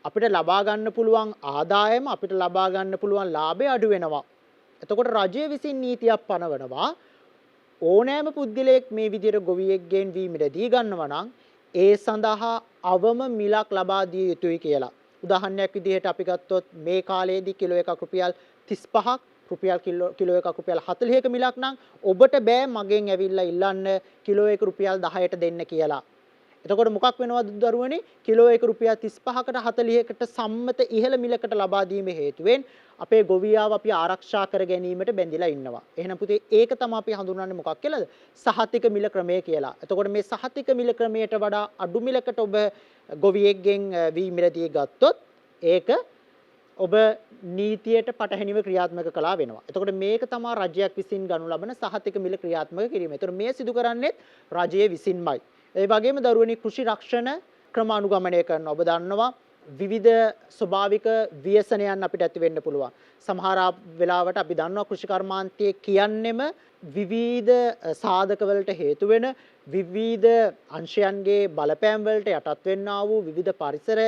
අපිට ලබා ගන්න පුළුවන් ආදායම, අපිට ලබා ගන්න පුළුවන් ලාභය අඩු වෙනවා. එතකොට රජය විසින් නීතියක් පනවනවා ඕනෑම පුද්ගලයෙක් මේ විදිහට ගොවියෙක්ගෙන් වී මිලදී ගන්නවා නම් ඒ සඳහා අවම මිලක් ලබා දිය යුතුයි කියලා. උදාහරණයක් විදිහට අපි ගත්තොත් මේ කාලයේදී කිලෝ එකක් රුපියල් 35ක්, කිලෝ එකක් රුපියල් 40ක මිලක් නම් ඔබට බෑ මගෙන් ඇවිල්ලා ඉල්ලන්න කිලෝ එක රුපියල් 10ට දෙන්න කියලා. එතකොට මොකක් වෙනවද දරුවනේ? කිලෝ එක රුපියල් 35කට 40කට සම්මත ඉහළ මිලකට ලබා දීමේ හේතුවෙන් අපේ ගොවියාව අපි ආරක්ෂා කර ගැනීමට බැඳිලා ඉන්නවා. එහෙනම් පුතේ ඒක තමයි අපි හඳුන්වන්නේ මොකක් කියලාද? සහතික මිල ක්‍රමය කියලා. එතකොට මේ සහතික මිල ක්‍රමයට වඩා අඩු මිලකට ඔබ ගොවියෙක්ගෙන් වී මිලදී ගත්තොත් ඒක ඔබ නීතියට පටහැනිව ක්‍රියාත්මක කළා වෙනවා. එතකොට මේක තමයි රජයක් විසින් ගනු ලබන සහතික මිල ක්‍රියාත්මක කිරීම. එතකොට මේ සිදු කරන්නේ රජයේ විසින්මයි. ඒ වගේම දරුවනි කෘෂි රක්ෂණ ක්‍රම අනුගමනය කරනවා. ඔබ දන්නවා විවිධ ස්වභාවික ව්‍යසනයන් අපිට ඇති වෙන්න පුළුවන්. සමහර වෙලාවට අපි දන්නවා කෘෂි කර්මාන්තයේ කියන්නෙම විවිධ සාධක වලට හේතු වෙන විවිධ අංශයන්ගේ බලපෑම් වලට යටත් වෙන්නා වූ විවිධ පරිසර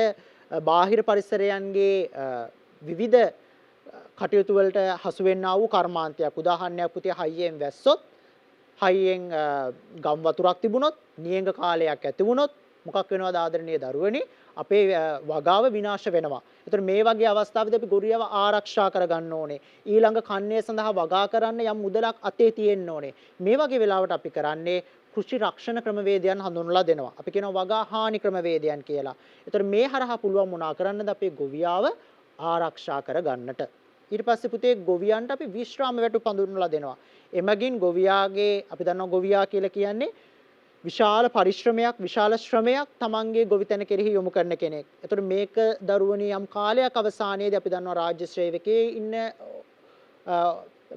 බාහිර පරිසරයන්ගේ විවිධ කටයුතු වලට හසු වෙන්නා වූ කර්මාන්තයක්. උදාහරණයක් පුතේ හයියෙන් වැස්සොත්, හයියෙන් ගම් වතුරක් තිබුණොත්, නියඟ කාලයක් ඇති වුණොත් මොකක් වෙනවද ආදරණීය දරුවනි? අපේ වගාව විනාශ වෙනවා. ඒතර මේ වගේ අවස්ථාවකදී අපි ගොවියව ආරක්ෂා කරගන්න ඕනේ. ඊළඟ කන්නේ සඳහා වගා කරන්න යම් මුදලක් අතේ තියෙන්න ඕනේ. මේ වගේ වෙලාවට අපි කරන්නේ කෘෂි රක්ෂණ ක්‍රමවේදයන් හඳුන්වලා දෙනවා. අපි කියනවා වගා හානි ක්‍රමවේදයන් කියලා. ඒතර මේ හරහා පුළුවන් මොනා කරන්නද අපේ ගොවියාව ආරක්ෂා කරගන්නට. ඊට පස්සේ පුතේ ගොවියන්ට අපි විශ්‍රාම වැටුප් හඳුන්වලා දෙනවා. එමගින් ගොවියාගේ අපි දන්නවා ගොවියා කියලා කියන්නේ විශාල පරිශ්‍රමයක්, විශාල ශ්‍රමයක් තමන්ගේ ගොවිතැන කෙරෙහි යොමු කරන කෙනෙක්. ඒතර මේක දරුවනි යම් කාලයක් අවසානයේදී අපි දන්නවා රාජ්‍ය ශ්‍රේවකයේ ඉන්න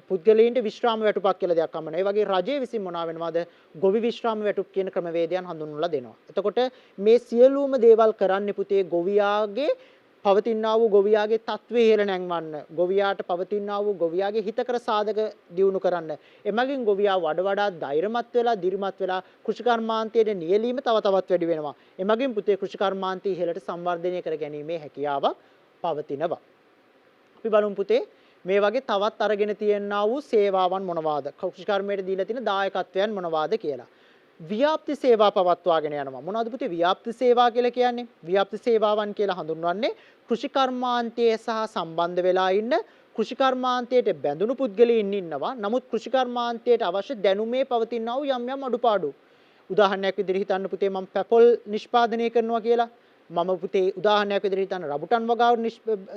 පුද්ගලයන්ට විශ්‍රාම වැටුපක් කියලා දෙයක් අමන. ඒ වගේ රජයේ විසින් මොනවා වෙනවද? ගොවි විශ්‍රාම වැටුප් කියන ක්‍රමවේදයන් හඳුන්වලා දෙනවා. එතකොට මේ සියලුම දේවල් කරන්නේ පුතේ ගොවියාගේ පවතිනා වූ ගොවියාගේ තත්ත්වය ඉහළ නැංවන්න, ගොවියාට පවතිනා වූ ගොවියාගේ හිතකර සාධක දියුණු කරන්න. එමගින් ගොවියා වඩා ධෛර්යමත් වෙලා, දිරිමත් වෙලා කෘෂිකර්මාන්තයේ නියැලීම තව තවත් වැඩි වෙනවා. එමගින් පුතේ කෘෂිකර්මාන්තය ඉහළට සංවර්ධනය කර ගැනීමේ හැකියාවක් පවතිනවා. අපි බලමු පුතේ මේ වගේ තවත් අරගෙන තියෙනා වූ සේවාවන් මොනවාද? කෘෂිකර්මයට දීලා තියෙන දායකත්වයන් මොනවාද කියලා. ව්‍යාප්ති සේවා පවත්වාගෙන යනවා. මොනවද පුතේ ව්‍යාප්ති සේවා කියලා කියන්නේ? ව්‍යාප්ති සේවාවන් කියලා හඳුන්වන්නේ කෘෂිකර්මාන්තයේ සහ සම්බන්ධ වෙලා ඉන්න කෘෂිකර්මාන්තයට බැඳුණු පුද්ගලයන් ඉන්නවා. නමුත් කෘෂිකර්මාන්තයට අවශ්‍ය දැනුමේ පවතිනා වූ යම් අඩුපාඩු. උදාහරණයක් විදිහට හිතන්න පුතේ මම පැපොල් නිෂ්පාදනය කරනවා කියලා. මම පුතේ උදාහරණයක් විදිහට හිතන්න රබුටන් වගාව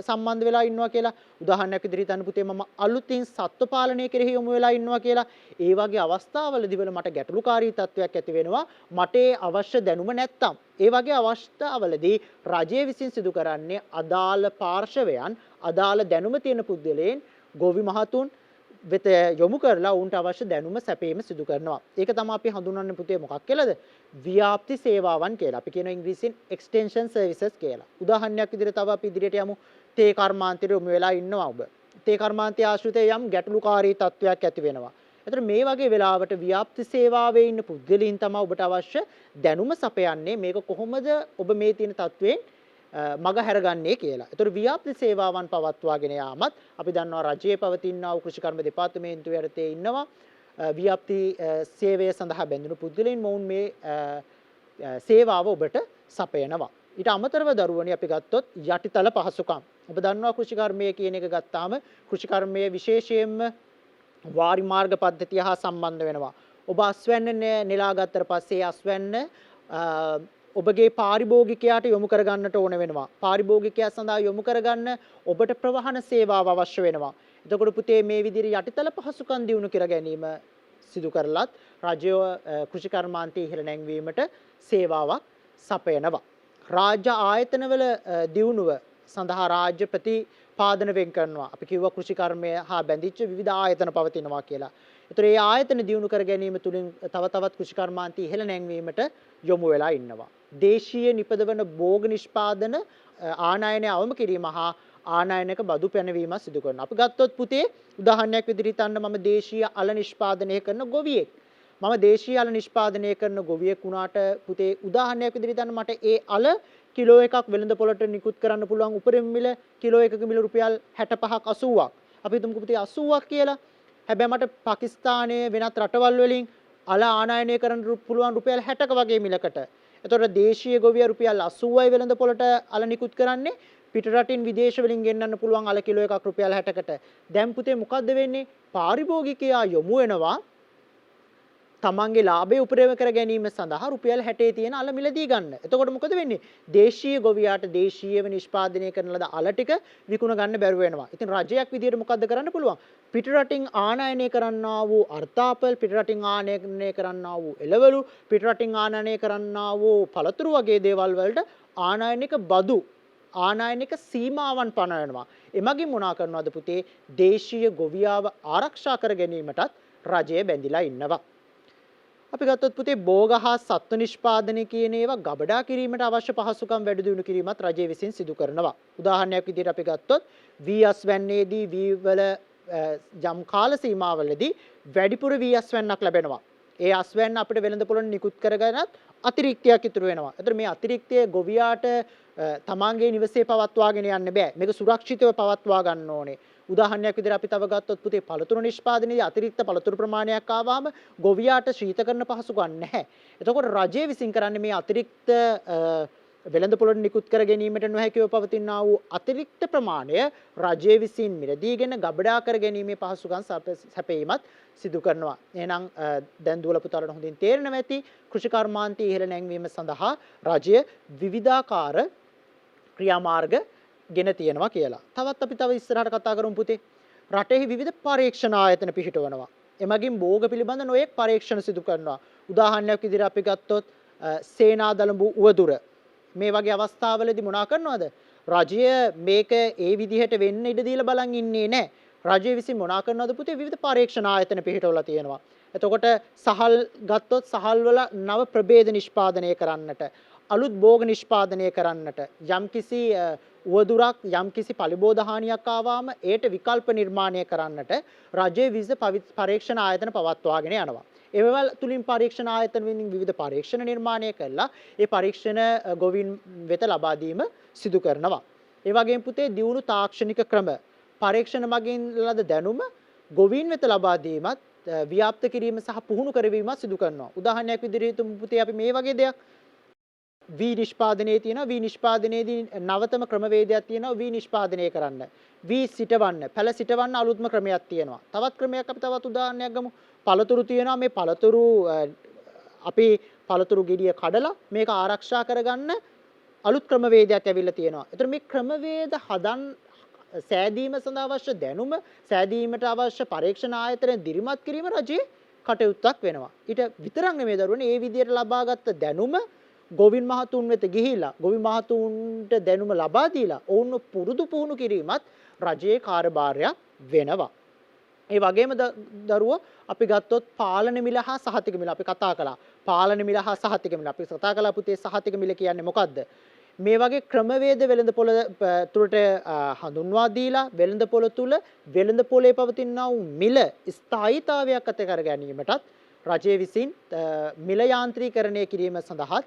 සම්බන්ධ වෙලා ඉන්නවා කියලා. උදාහරණයක් විදිහට හිතන්න පුතේ මම අලුතින් සත්ත්ව පාලනය කෙරෙහි යොමු වෙලා ඉන්නවා කියලා. ඒ වගේ අවස්ථාවලදී වල මට ගැටලුකාරී තත්වයක් ඇති වෙනවා. මට අවශ්‍ය දැනුම නැත්තම්. ඒ වගේ අවස්ථාවලදී රජය විසින් සිදු කරන්නේ අදාළ පාර්ශවයන්, අදාළ දැනුම තියෙන පුද්ගලයන්, ගොවි මහතුන් වෙත යොමු කරලා උන්ට අවශ්‍ය දැනුම සැපීම සිදු කරනවා. ඒක තමයි අපි හඳුන්වන්නේ පුතේ මොකක් කියලාද? ව්‍යාප්ති සේවාවන් කියලා. අපි කියනවා ඉංග්‍රීසියෙන් එක්ස්ටෙන්ෂන් සර්විසස් කියලා. උදාහරණයක් විදිහට තව අපි ඉදිරියට යමු. තේ කර්මාන්තයට යොමු වෙලා ඉන්නවා ඔබ. තේ කර්මාන්තය ආශ්‍රිතව යම් ගැටලුකාරී තත්වයක් ඇති වෙනවා. ඒතර මේ වගේ වෙලාවට ව්‍යාප්ති සේවාවේ ඉන්න පුද්ගලයන් තමයි ඔබට අවශ්‍ය දැනුම සපයන්නේ. මේක කොහොමද ඔබ මේ තියෙන තත්වයෙන් මග හැරගන්නේ කියලා. ඒතර ව්‍යාප්ති සේවාවන් පවත්වාගෙන යාමත් අපි දන්නවා රජයේ පවතිනා වූ කෘෂිකර්ම දෙපාර්තමේන්තුව යටතේ ඉන්නවා ව්‍යාප්ති සේවය සඳහා බැඳුණු පුද්ගලයන් මොවුන් මේ සේවාව ඔබට සපයනවා. ඊට අමතරව දරුවනි අපි ගත්තොත් යටිතල පහසුකම්. ඔබ දන්නවා කෘෂිකර්මය කියන එක ගත්තාම කෘෂිකර්මයේ විශේෂයෙන්ම වාරි මාර්ග පද්ධතිය හා සම්බන්ධ වෙනවා. ඔබ අස්වැන්න නෙලා ගත්තට පස්සේ අස්වැන්න ඔබගේ පාරිභෝගිකයාට යොමු කරගන්නට ඕන වෙනවා. පාරිභෝගිකයා සඳහා යොමු කරගන්න ඔබට ප්‍රවාහන සේවාව අවශ්‍ය වෙනවා. එතකොට පුතේ මේ විදිහට යටිතල පහසුකම් දිනු කර ගැනීම සිදු කරලත් රාජ්‍ය කෘෂිකර්මාන්තය ඉහළ නැංවීමට සේවාවක් සපයනවා. රාජ්‍ය ආයතනවල දියුණුව සඳහා රාජ්‍ය ප්‍රතිපාදන වෙන් කරනවා. අපි කිව්වා කෘෂිකර්මය හා බැඳිච්ච විවිධ ආයතන පවතිනවා කියලා. ඒතර මේ ආයතන දියුණු කර ගැනීම තුළින් තව තවත් කෘෂිකර්මාන්තය ඉහළ නැංවීමට යොමු වෙලා ඉන්නවා. දේශීය නිපදවන භෝග නිෂ්පාදන ආනයනය අවම කිරීම හා ආනයනක බදු පැනවීම සිදු කරනවා. අපි ගත්තොත් පුතේ උදාහරණයක් විදිහට හිතන්න මම දේශීය අල නිෂ්පාදනය කරන ගොවියෙක්. මම දේශීය අල නිෂ්පාදනය කරන ගොවියෙක් වුණාට පුතේ උදාහරණයක් විදිහට හිතන්න මට ඒ අල කිලෝ එකක් වෙළඳ පොළට නිකුත් කරන්න පුළුවන් උපරිම මිල කිලෝ එකක මිල රුපියල් 65ක් 80ක්. අපි හිතමුකෝ පුතේ 80ක් කියලා. හැබැයි මට පාකිස්තානයේ වෙනත් රටවල් වලින් අල ආනයනය කරන්න පුළුවන් රුපියල් 60ක වගේ මිලකට. එතකොට දේශීය ගොවියා රුපියල් 80යි වෙළඳ පොළට අල නිකුත් කරන්නේ පිට රටින් විදේශ වලින් ගෙන්නන්න පුළුවන් අල කිලෝ එකක් රුපියල් 60කට. දැන් පුතේ මොකද්ද වෙන්නේ? පාරිභෝගිකයා යොමු වෙනවා තමන්ගේ ලාභය උපරිම කර ගැනීම සඳහා රුපියල් 60 තියෙන අල මිලදී ගන්න. එතකොට මොකද වෙන්නේ? දේශීය ගොවියාට දේශීයව නිෂ්පාදනය කරන ලද අල ටික විකුණ ගන්න බැරුව වෙනවා. ඉතින් රජයක් විදියට මොකද්ද කරන්න පුළුවන්? පිට රටින් ආනයනය කරන්නා වූ අර්ථාපල්, පිට රටින් ආනයනය කරන්නා වූ එළවලු, පිට රටින් ආනයනය කරන්නා වූ පළතුරු වගේ දේවල් වලට ආනයනික බදු ආනයනික සීමාවන් පනවනවා. එමගින් මොනා කරනවද පුතේ? දේශීය ගොවියාව ආරක්ෂා කර ගැනීමටත් රජය බැඳිලා ඉන්නවා. අපි ගත්තොත් පුතේ භෝග හා සත්ව නිෂ්පාදනය කියන ඒවා ගබඩා කිරීමට අවශ්‍ය පහසුකම් වැඩි දියුණු කිරීමත් රජය විසින් සිදු කරනවා. උදාහරණයක් විදිහට අපි ගත්තොත් වී අස්වැන්නේදී වී වල යම් කාල සීමාවලදී වැඩිපුර වී අස්වැන්නක් ලැබෙනවා. ඒ අස්වැන්න අපිට වෙළඳ පොළොන් නිකුත් කරගෙනත් අතිරික්තයක් ඉතුරු වෙනවා. ඒතර මේ අතිරික්තය ගොවියාට තමාගේ නිවසේ පවත්වාගෙන යන්න බෑ. මේක සුරක්ෂිතව පවත්වා ගන්න ඕනේ. උදාහරණයක් විදිහට අපි තව ගත්තොත් පුතේ පළතුරු නිෂ්පාදනයේදී අතිරික්ත පළතුරු ප්‍රමාණයක් ආවම ගොවියාට ශීතකරණ පහසුකම් නැහැ. එතකොට රජය විසින් කරන්නේ මේ අතිරික්ත වෙළඳ පොළොන් නිකුත් කර ගැනීමට නොහැකිව පවතිනා වූ අතිරික්ත ප්‍රමාණය රජය විසින් මිලදීගෙන ගබඩා කර ගැනීමේ පහසුකම් සැපයීමත් සිදු කරනවා. එහෙනම් දැන් දුවල පුතාලට හොඳින් තේරෙනවා ඇති කෘෂි කර්මාන්තය ඉහළ නැංවීම සඳහා රජය විවිධාකාර ක්‍රියාමාර්ග ගෙන තියෙනවා කියලා. තවත් අපි තව ඉස්සරහට කතා කරමු පුතේ. රටෙහි විවිධ පරීක්ෂණ ආයතන පිහිටවනවා. එමගින් භෝග පිළිබඳ නොයෙක් පරීක්ෂණ සිදු කරනවා. උදාහරණයක් විදිහට අපි ගත්තොත් සේනා දළඹු උවදුර මේ වගේ අවස්ථාවලදී මොනා කරනවද? රජය මේක ඒ විදිහට වෙන්න ඉඩ දීලා බලන් ඉන්නේ නැහැ. රජය විසින් මොනා කරනවද පුතේ? විවිධ පරීක්ෂණ ආයතන පිහිටවලා තියෙනවා. එතකොට සහල් ගත්තොත් සහල් වල නව ප්‍රභේද නිෂ්පාදනය කරන්නට, අලුත් භෝග නිෂ්පාදනය කරන්නට, යම්කිසි උවදුරක් යම්කිසි පලිබෝධ හානියක් ආවම ඒට විකල්ප නිර්මාණය කරන්නට රජයේ විවිධ පරීක්ෂණ ආයතන පවත්වාගෙන යනවා. ඒවල තුලින් පරීක්ෂණ ආයතන වලින් විවිධ පරීක්ෂණ නිර්මාණය කරලා ඒ පරීක්ෂණ ගොවින් වෙත ලබා දීම සිදු කරනවා. ඒ වගේම පුතේ දියුණු තාක්ෂණික ක්‍රම පරීක්ෂණ මගින් ලද දැනුම ගොවින් වෙත ලබා දීමත් ව්‍යාප්ත කිරීම සහ පුහුණු කරවීමත් සිදු කරනවා. උදාහරණයක් විදිහට හිතමු පුතේ අපි මේ වගේ දෙයක් වී නිෂ්පාදනයේ තියෙනවා. වී නිෂ්පාදනයේදී නවතම ක්‍රමවේදයක් තියෙනවා වී නිෂ්පාදනය කරන්න. වී සිටවන්න, පැල සිටවන්න අලුත්ම ක්‍රමයක් තියෙනවා. තවත් ක්‍රමයක් අපි තවත් උදාහරණයක් ගමු. පළතුරු තියෙනවා. මේ පළතුරු අපි පළතුරු ගෙඩිය කඩලා මේක ආරක්ෂා කරගන්න අලුත් ක්‍රමවේදයක් ඇවිල්ලා තියෙනවා. ඒතර මේ ක්‍රමවේද සෑදීම සඳහා අවශ්‍ය දැනුම, සෑදීමට අවශ්‍ය පරීක්ෂණ ආයතන දිරිමත් කිරීම රජයේ කටයුත්තක් වෙනවා. ඊට විතරක් නෙමෙයි දරුවනේ මේ විදියට ලබාගත් දැනුම ගොවින් මහතුන් වෙත ගිහිලා ගොවි මහතුන්ට දැනුම ලබා දීලා ඔවුන්ව පුරුදු පුහුණු කිරීමත් රජයේ කාර්යභාරයක් වෙනවා. ඒ වගේම දරුවෝ අපි ගත්තොත් පාලන මිල හා සහතික මිල අපි කතා කළා. පාලන මිල හා සහතික මිල අපි කතා කළා පුතේ. සහතික මිල කියන්නේ මොකද්ද? මේ වගේ ක්‍රමවේද වෙළඳ පොළ තුළට හඳුන්වා දීලා වෙළඳ පොළ තුල වෙළඳ පොළේ පවතිනා වූ මිල ස්ථායීතාවයක් ඇති කර ගැනීමටත් රජය විසින් මිල යාන්ත්‍රීකරණය කිරීම සඳහා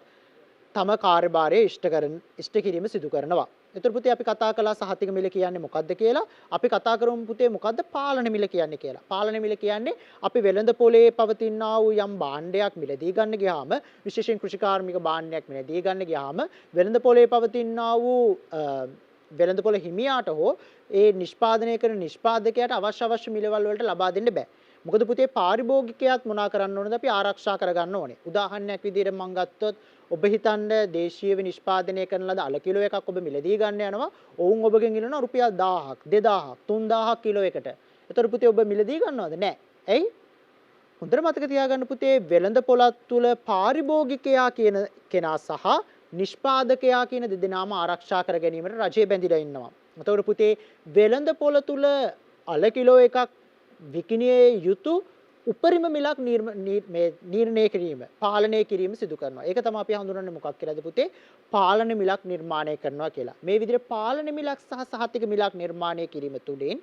තම කාර්යභාරය ඉෂ්ට කිරීම සිදු කරනවා. ඒතර පුතේ අපි කතා කළා සහතික මිල කියන්නේ මොකද්ද කියලා. අපි කතා කරමු පුතේ මොකද්ද පාලන මිල කියන්නේ කියලා. පාලන මිල කියන්නේ අපි වෙළඳ පොලේ පවතිනා වූ යම් භාණ්ඩයක් මිලදී ගන්න ගියාම, විශේෂයෙන් කෘෂිකාර්මික භාණ්ඩයක් මිලදී ගන්න ගියාම වෙළඳ පොලේ පවතිනා වූ වෙළඳ පොළ හිමියාට හෝ ඒ නිෂ්පාදනය කරන නිෂ්පාදකයාට අවශ්‍ය මිලවල් වලට ලබා දෙන්න බෑ. මොකද පුතේ පාරිභෝගිකයාත් මොනා කරන්න ඕනද? අපි ආරක්ෂා කරගන්න ඕනේ. උදාහරණයක් විදිහට මම ගත්තොත් ඔබ හිතන්න දේශීයව නිෂ්පාදනය කරන ලද අල කිලෝ එකක් ඔබ මිලදී ගන්න යනවා. ඔවුන් ඔබගෙන් ඉල්ලනවා රුපියල් 1000ක්, 2000ක්, 3000ක් කිලෝ එකට. ඒතර පුතේ ඔබ මිලදී ගන්නවද? නැහැ. ඇයි? හොඳට මතක තියාගන්න පුතේ වෙළඳ පොළත් තුල පාරිභෝගිකයා කියන කෙනා සහ නිෂ්පාදකයා කියන දෙදෙනාම ආරක්ෂා කර ගැනීමට රජය බැඳිලා ඉන්නවා. එතකොට පුතේ වෙළඳ පොළ තුල අල කිලෝ එකක් විකිණියේ යුතු උපරිම මිලක් නිර්ණය කිරීම, පාලනය කිරීම සිදු කරනවා. ඒක තමයි අපි හඳුනන්නේ මොකක් කියලාද පුතේ? පාලන මිලක් නිර්මාණය කරනවා කියලා. මේ විදිහට පාලන මිලක් සහ සහතික මිලක් නිර්මාණය කිරීම තුළින්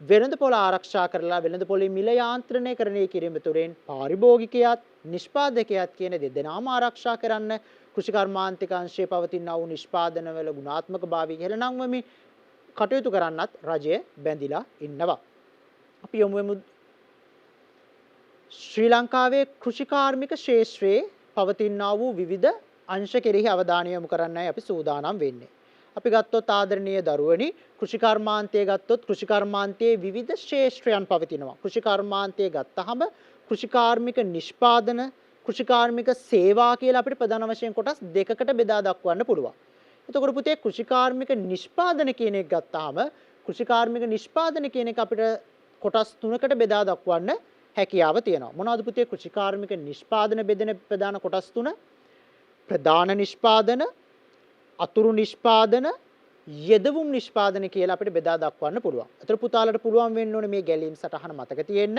වෙළඳපොළ ආරක්ෂා කරලා වෙළඳපොළේ මිල යාන්ත්‍රණය කරණය කිරීම තුළින් පාරිභෝගිකයාත් නිෂ්පාදකයාත් කියන දෙදෙනාම ආරක්ෂා කරන්න කෘෂිකර්මාන්තික අංශයේ පවතිනා වූ නිෂ්පාදනවල ගුණාත්මක භාවය ඉහළ නංවමින් කටයුතු කරන්නත් රජය බැඳිලා ඉන්නවා. අපි යමු වෙමු ශ්‍රී ලංකාවේ කෘෂිකාර්මික ශාස්ත්‍රයේ පවතිනා වූ විවිධ අංශ කෙරෙහි අවධානය යොමු කරන්නයි අපි සූදානම් වෙන්නේ. අපි ගත්තොත් ආදරණීය දරුවනි කෘෂිකර්මාන්තයේ ගත්තොත් කෘෂිකර්මාන්තයේ විවිධ ශාස්ත්‍රයන් පවතිනවා. කෘෂිකර්මාන්තයේ ගත්තහම කෘෂිකාර්මික නිෂ්පාදන, කෘෂිකාර්මික සේවා කියලා අපිට ප්‍රධාන වශයෙන් කොටස් දෙකකට බෙදා දක්වන්න පුළුවන්. එතකොට පුතේ කෘෂිකාර්මික නිෂ්පාදන කියන එක ගත්තාම කෘෂිකාර්මික නිෂ්පාදන කියන එක අපිට කොටස් තුනකට බෙදා දක්වන්න හැකියාව තියෙනවා. මොනවද පුතේ කෘෂිකාර්මික නිෂ්පාදන බෙදෙන ප්‍රධාන කොටස් තුන? ප්‍රධාන නිෂ්පාදන, අතුරු නිෂ්පාදන, යෙදවුම් නිෂ්පාදන කියලා අපිට බෙදා දක්වන්න පුළුවන්. ඒතර පුතාලට පුළුවන් වෙන්න ඕනේ මේ ගැලීම් සටහන මතක තියෙන්න.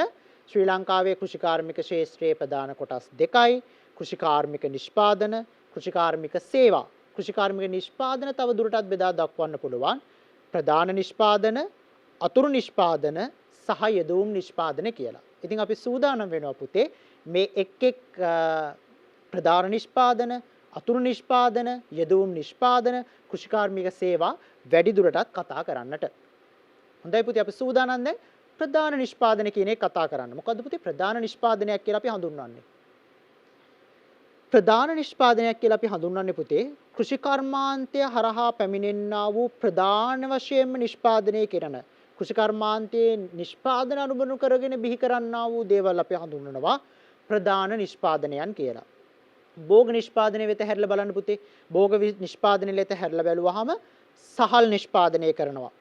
ශ්‍රී ලංකාවේ කෘෂිකාර්මික ශාස්ත්‍රයේ ප්‍රධාන කොටස් දෙකයි. කෘෂිකාර්මික නිෂ්පාදන, කෘෂිකාර්මික සේවා. කෘෂිකාර්මික නිෂ්පාදන තව දුරටත් බෙදා දක්වන්න පුළුවන්. ප්‍රධාන නිෂ්පාදන, අතුරු නිෂ්පාදන සහ යෙදවුම් නිෂ්පාදන කියලා. ඉතින් අපි සූදානම් වෙනවා පුතේ මේ එක් ප්‍රධාන නිෂ්පාදන, අතුරු නිෂ්පාදන, යෙදවුම් නිෂ්පාදන, කෘෂිකාර්මික සේවා වැඩි දුරටත් කතා කරන්නට. හොඳයි පුතේ අපි සූදානම් දැන් ප්‍රධාන නිෂ්පාදන කියන එක කතා කරන්න. මොකද්ද පුතේ ප්‍රධාන නිෂ්පාදනයක් කියලා අපි හඳුන්වන්නේ? ප්‍රධාන නිෂ්පාදනයක් කියලා අපි හඳුන්වන්නේ පුතේ කෘෂිකර්මාන්තය හරහා පැමිණෙන්නා වූ ප්‍රධාන වශයෙන්ම නිෂ්පාදනය කරන කෘෂිකර්මාන්තයේ නිෂ්පාදන අනුබඳු කරගෙන බිහි කරන්නා වූ දේවල් අපි හඳුන්වනවා ප්‍රධාන නිෂ්පාදනයන් කියලා. භෝග නිෂ්පාදනය වෙත හැරිලා බලන්න පුතේ. භෝග නිෂ්පාදනය වෙත හැරිලා බැලුවාම සහල් නිෂ්පාදනය කරනවා.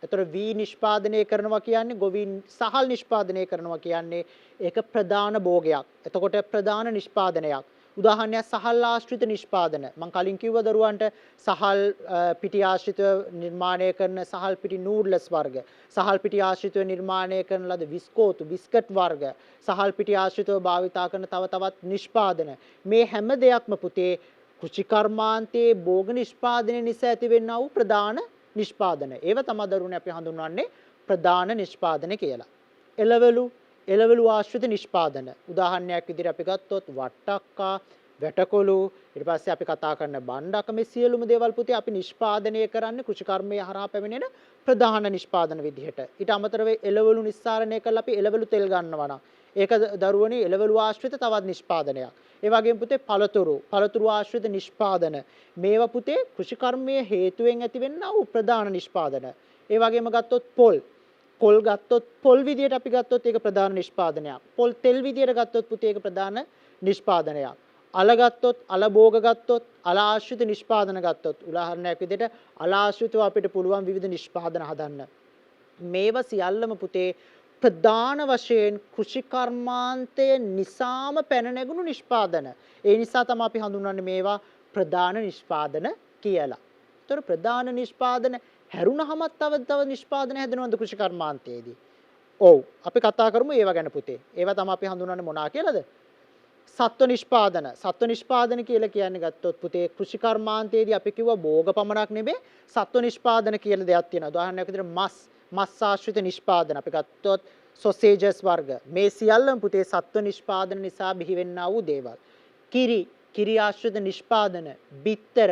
එතකොට වී නිෂ්පාදනය කරනවා කියන්නේ ගොවීන් සහල් නිෂ්පාදනය කරනවා කියන්නේ ඒක ප්‍රධාන භෝගයක්. එතකොට ප්‍රධාන නිෂ්පාදනයක්. උදාහරණයක් සහල් ආශ්‍රිත නිෂ්පාදන. මම කලින් කිව්වා දරුවන්ට සහල් පිටි ආශ්‍රිතව නිර්මාණය කරන සහල් පිටි නූඩ්ලස් වර්ග, සහල් පිටි ආශ්‍රිතව නිර්මාණය කරන ලද විස්කෝතු, බිස්කට් වර්ග, සහල් පිටි ආශ්‍රිතව භාවිතා කරන තව තවත් නිෂ්පාදන. මේ හැම දෙයක්ම පුතේ කෘෂිකර්මාන්තයේ භෝග නිෂ්පාදනය නිසා ඇතිවෙනා වූ ප්‍රධාන නිෂ්පාදන. ඒව තමයි දරුවනේ අපි හඳුන්වන්නේ ප්‍රධාන නිෂ්පාදන කියලා. එළවලු ආශ්‍රිත නිෂ්පාදන. උදාහරණයක් විදිහට අපි ගත්තොත් වට්ටක්කා, වැටකොළු, ඊට පස්සේ අපි කතා කරන බණ්ඩක මේ සියලුම දේවල් පුතේ අපි නිෂ්පාදනය කරන්නේ කෘෂිකර්මයේ හරහා පැමිණෙන ප්‍රධාන නිෂ්පාදන විදිහට. ඊට අමතරව එළවලු නිස්සාරණය කරලා අපි එළවලු තෙල් ගන්නවා නම් ඒක දරුවනේ එළවලු ආශ්‍රිත තවත් නිෂ්පාදනයක්. ඒ වගේම පුතේ පළතුරු ආශ්‍රිත නිෂ්පාදන. මේවා පුතේ කෘෂිකර්මයේ හේතුවෙන් ඇතිවෙනා වූ ප්‍රධාන නිෂ්පාදන. ඒ වගේම ගත්තොත් පොල් ගත්තොත් පොල් විදියට අපි ගත්තොත් ඒක ප්‍රධාන නිෂ්පාදනයක්. පොල් තෙල් විදියට ගත්තොත් පුතේ ඒක ප්‍රධාන නිෂ්පාදනයක්. අල ගත්තොත් අල භෝග ගත්තොත් අල ආශ්‍රිත නිෂ්පාදන ගත්තොත් උදාහරණයක් විදියට අල ආශ්‍රිතව අපිට පුළුවන් විවිධ නිෂ්පාදන හදන්න. මේවා සියල්ලම පුතේ ප්‍රධාන වශයෙන් කෘෂිකර්මාන්තයේ නිසාම පැන නැගුණු නිෂ්පාදන. ඒ නිසා තමයි අපි හඳුන්වන්නේ මේවා ප්‍රධාන නිෂ්පාදන කියලා. ඒතර ප්‍රධාන නිෂ්පාදන හැරුණහමත් තව නිෂ්පාදන හැදෙනවද කෘෂිකර්මාන්තයේදී? ඔව්. අපි කතා කරමු ඒවා ගැන පුතේ. ඒවා තමයි අපි හඳුන්වන්නේ මොනවා කියලාද? සත්ව නිෂ්පාදන. සත්ව නිෂ්පාදන කියලා කියන්නේ ගත්තොත් පුතේ කෘෂිකර්මාන්තයේදී අපි කිව්වා භෝග පමණක් නෙමෙයි සත්ව නිෂ්පාදන කියලා දෙයක් තියෙනවා. උදාහරණයක් විදිහට මස් ආශ්‍රිත නිෂ්පාදන අපි ගත්තොත් සොසේජස් වර්ග. මේ සියල්ලම පුතේ සත්ව නිෂ්පාදන නිසා බිහිවෙන්නා වූ දේවල්. කිරි ආශ්‍රිත නිෂ්පාදන, බිත්තර,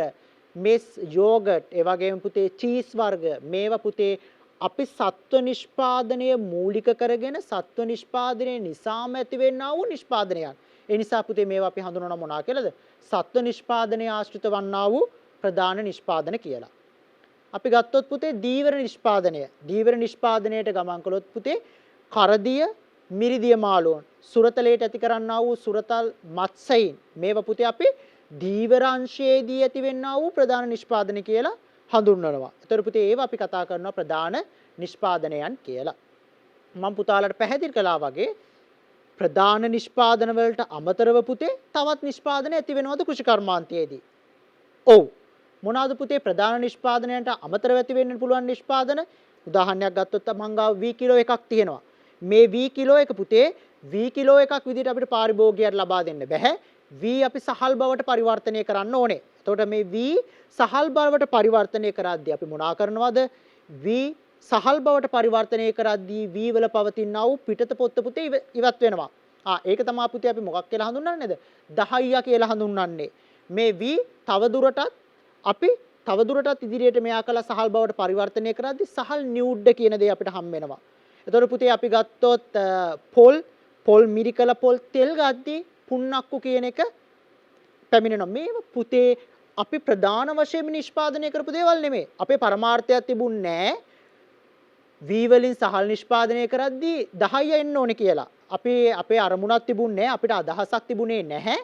මෙස්, යෝගට්, ඒ වගේම පුතේ චීස් වර්ග මේවා පුතේ අපි සත්ව නිෂ්පාදනය මූලික කරගෙන සත්ව නිෂ්පාදනය නිසාම ඇතිවෙන්නා වූ නිෂ්පාදනයන්. ඒ නිසා පුතේ මේවා අපි හඳුනන මොනවා කියලාද? සත්ව නිෂ්පාදනයේ ආශ්‍රිත වන්නා වූ ප්‍රධාන නිෂ්පාදන කියලා. අපි ගත්තොත් පුතේ දීවර නිෂ්පාදනය. දීවර නිෂ්පාදනයට ගමන් කළොත් පුතේ කරදිය, මිරිදිය මාළුවන්, සුරතලයට ඇති කරන්නා වූ සුරතල් මත්ස්‍යයින් මේවා පුතේ අපි දීවර අංශයේදී ඇතිවෙන්නා වූ ප්‍රධාන නිෂ්පාදන කියලා හඳුන්වනවා. ඒතර පුතේ ඒවා අපි කතා කරනවා ප්‍රධාන නිෂ්පාදනයන් කියලා. මම පුතාලට පැහැදිලි කළා වගේ ප්‍රධාන නිෂ්පාදන වලට අමතරව පුතේ තවත් නිෂ්පාදන ඇති වෙනවද කෘෂිකර්මාන්තයේදී? ඔව්. මොනවාද පුතේ ප්‍රධාන නිෂ්පාදනයන්ට අමතරව ඇති වෙන්න පුළුවන් නිෂ්පාදන? උදාහරණයක් ගත්තොත් මං ගාව වී කිලෝ එකක් තියෙනවා. මේ වී කිලෝ එක පුතේ V කිලෝ එකක් විදිහට අපිට පාරිභෝගිකයට ලබා දෙන්න බෑ. V අපි සහල් බවට පරිවර්තනය කරන්න ඕනේ. එතකොට මේ V සහල් බවට පරිවර්තනය කරද්දී අපි මොනා කරනවද? V සහල් බවට පරිවර්තනය කරද්දී V වල පවතිනා වූ පිටත පොත්ත පුතේ ඉවත් වෙනවා. ඒක තමයි පුතේ අපි මොකක් කියලා හඳුන්වන්නේද? 10 කියලා හඳුන්වන්නේ. මේ V තවදුරටත් ඉදිරියට මෙයා කළා සහල් බවට පරිවර්තනය කරද්දී සහල් නියුඩ් කියන දේ අපිට හම් වෙනවා. එතකොට පුතේ අපි ගත්තොත් පොල් මිරිකල පොල් තෙල් ගද්දී පුන්නක්කු කියන එක පැමිණෙනවා. මේව පුතේ අපි ප්‍රධාන වශයෙන් නිෂ්පාදනය කරපු දේවල් නෙමෙයි. අපේ පරමාර්ථයක් තිබුණේ නැහැ. V වලින් සහල් නිෂ්පාදනය කරද්දී 10 එන්න ඕනේ කියලා. අපේ අරමුණක් තිබුණේ නැහැ. අපිට අදහසක් තිබුණේ නැහැ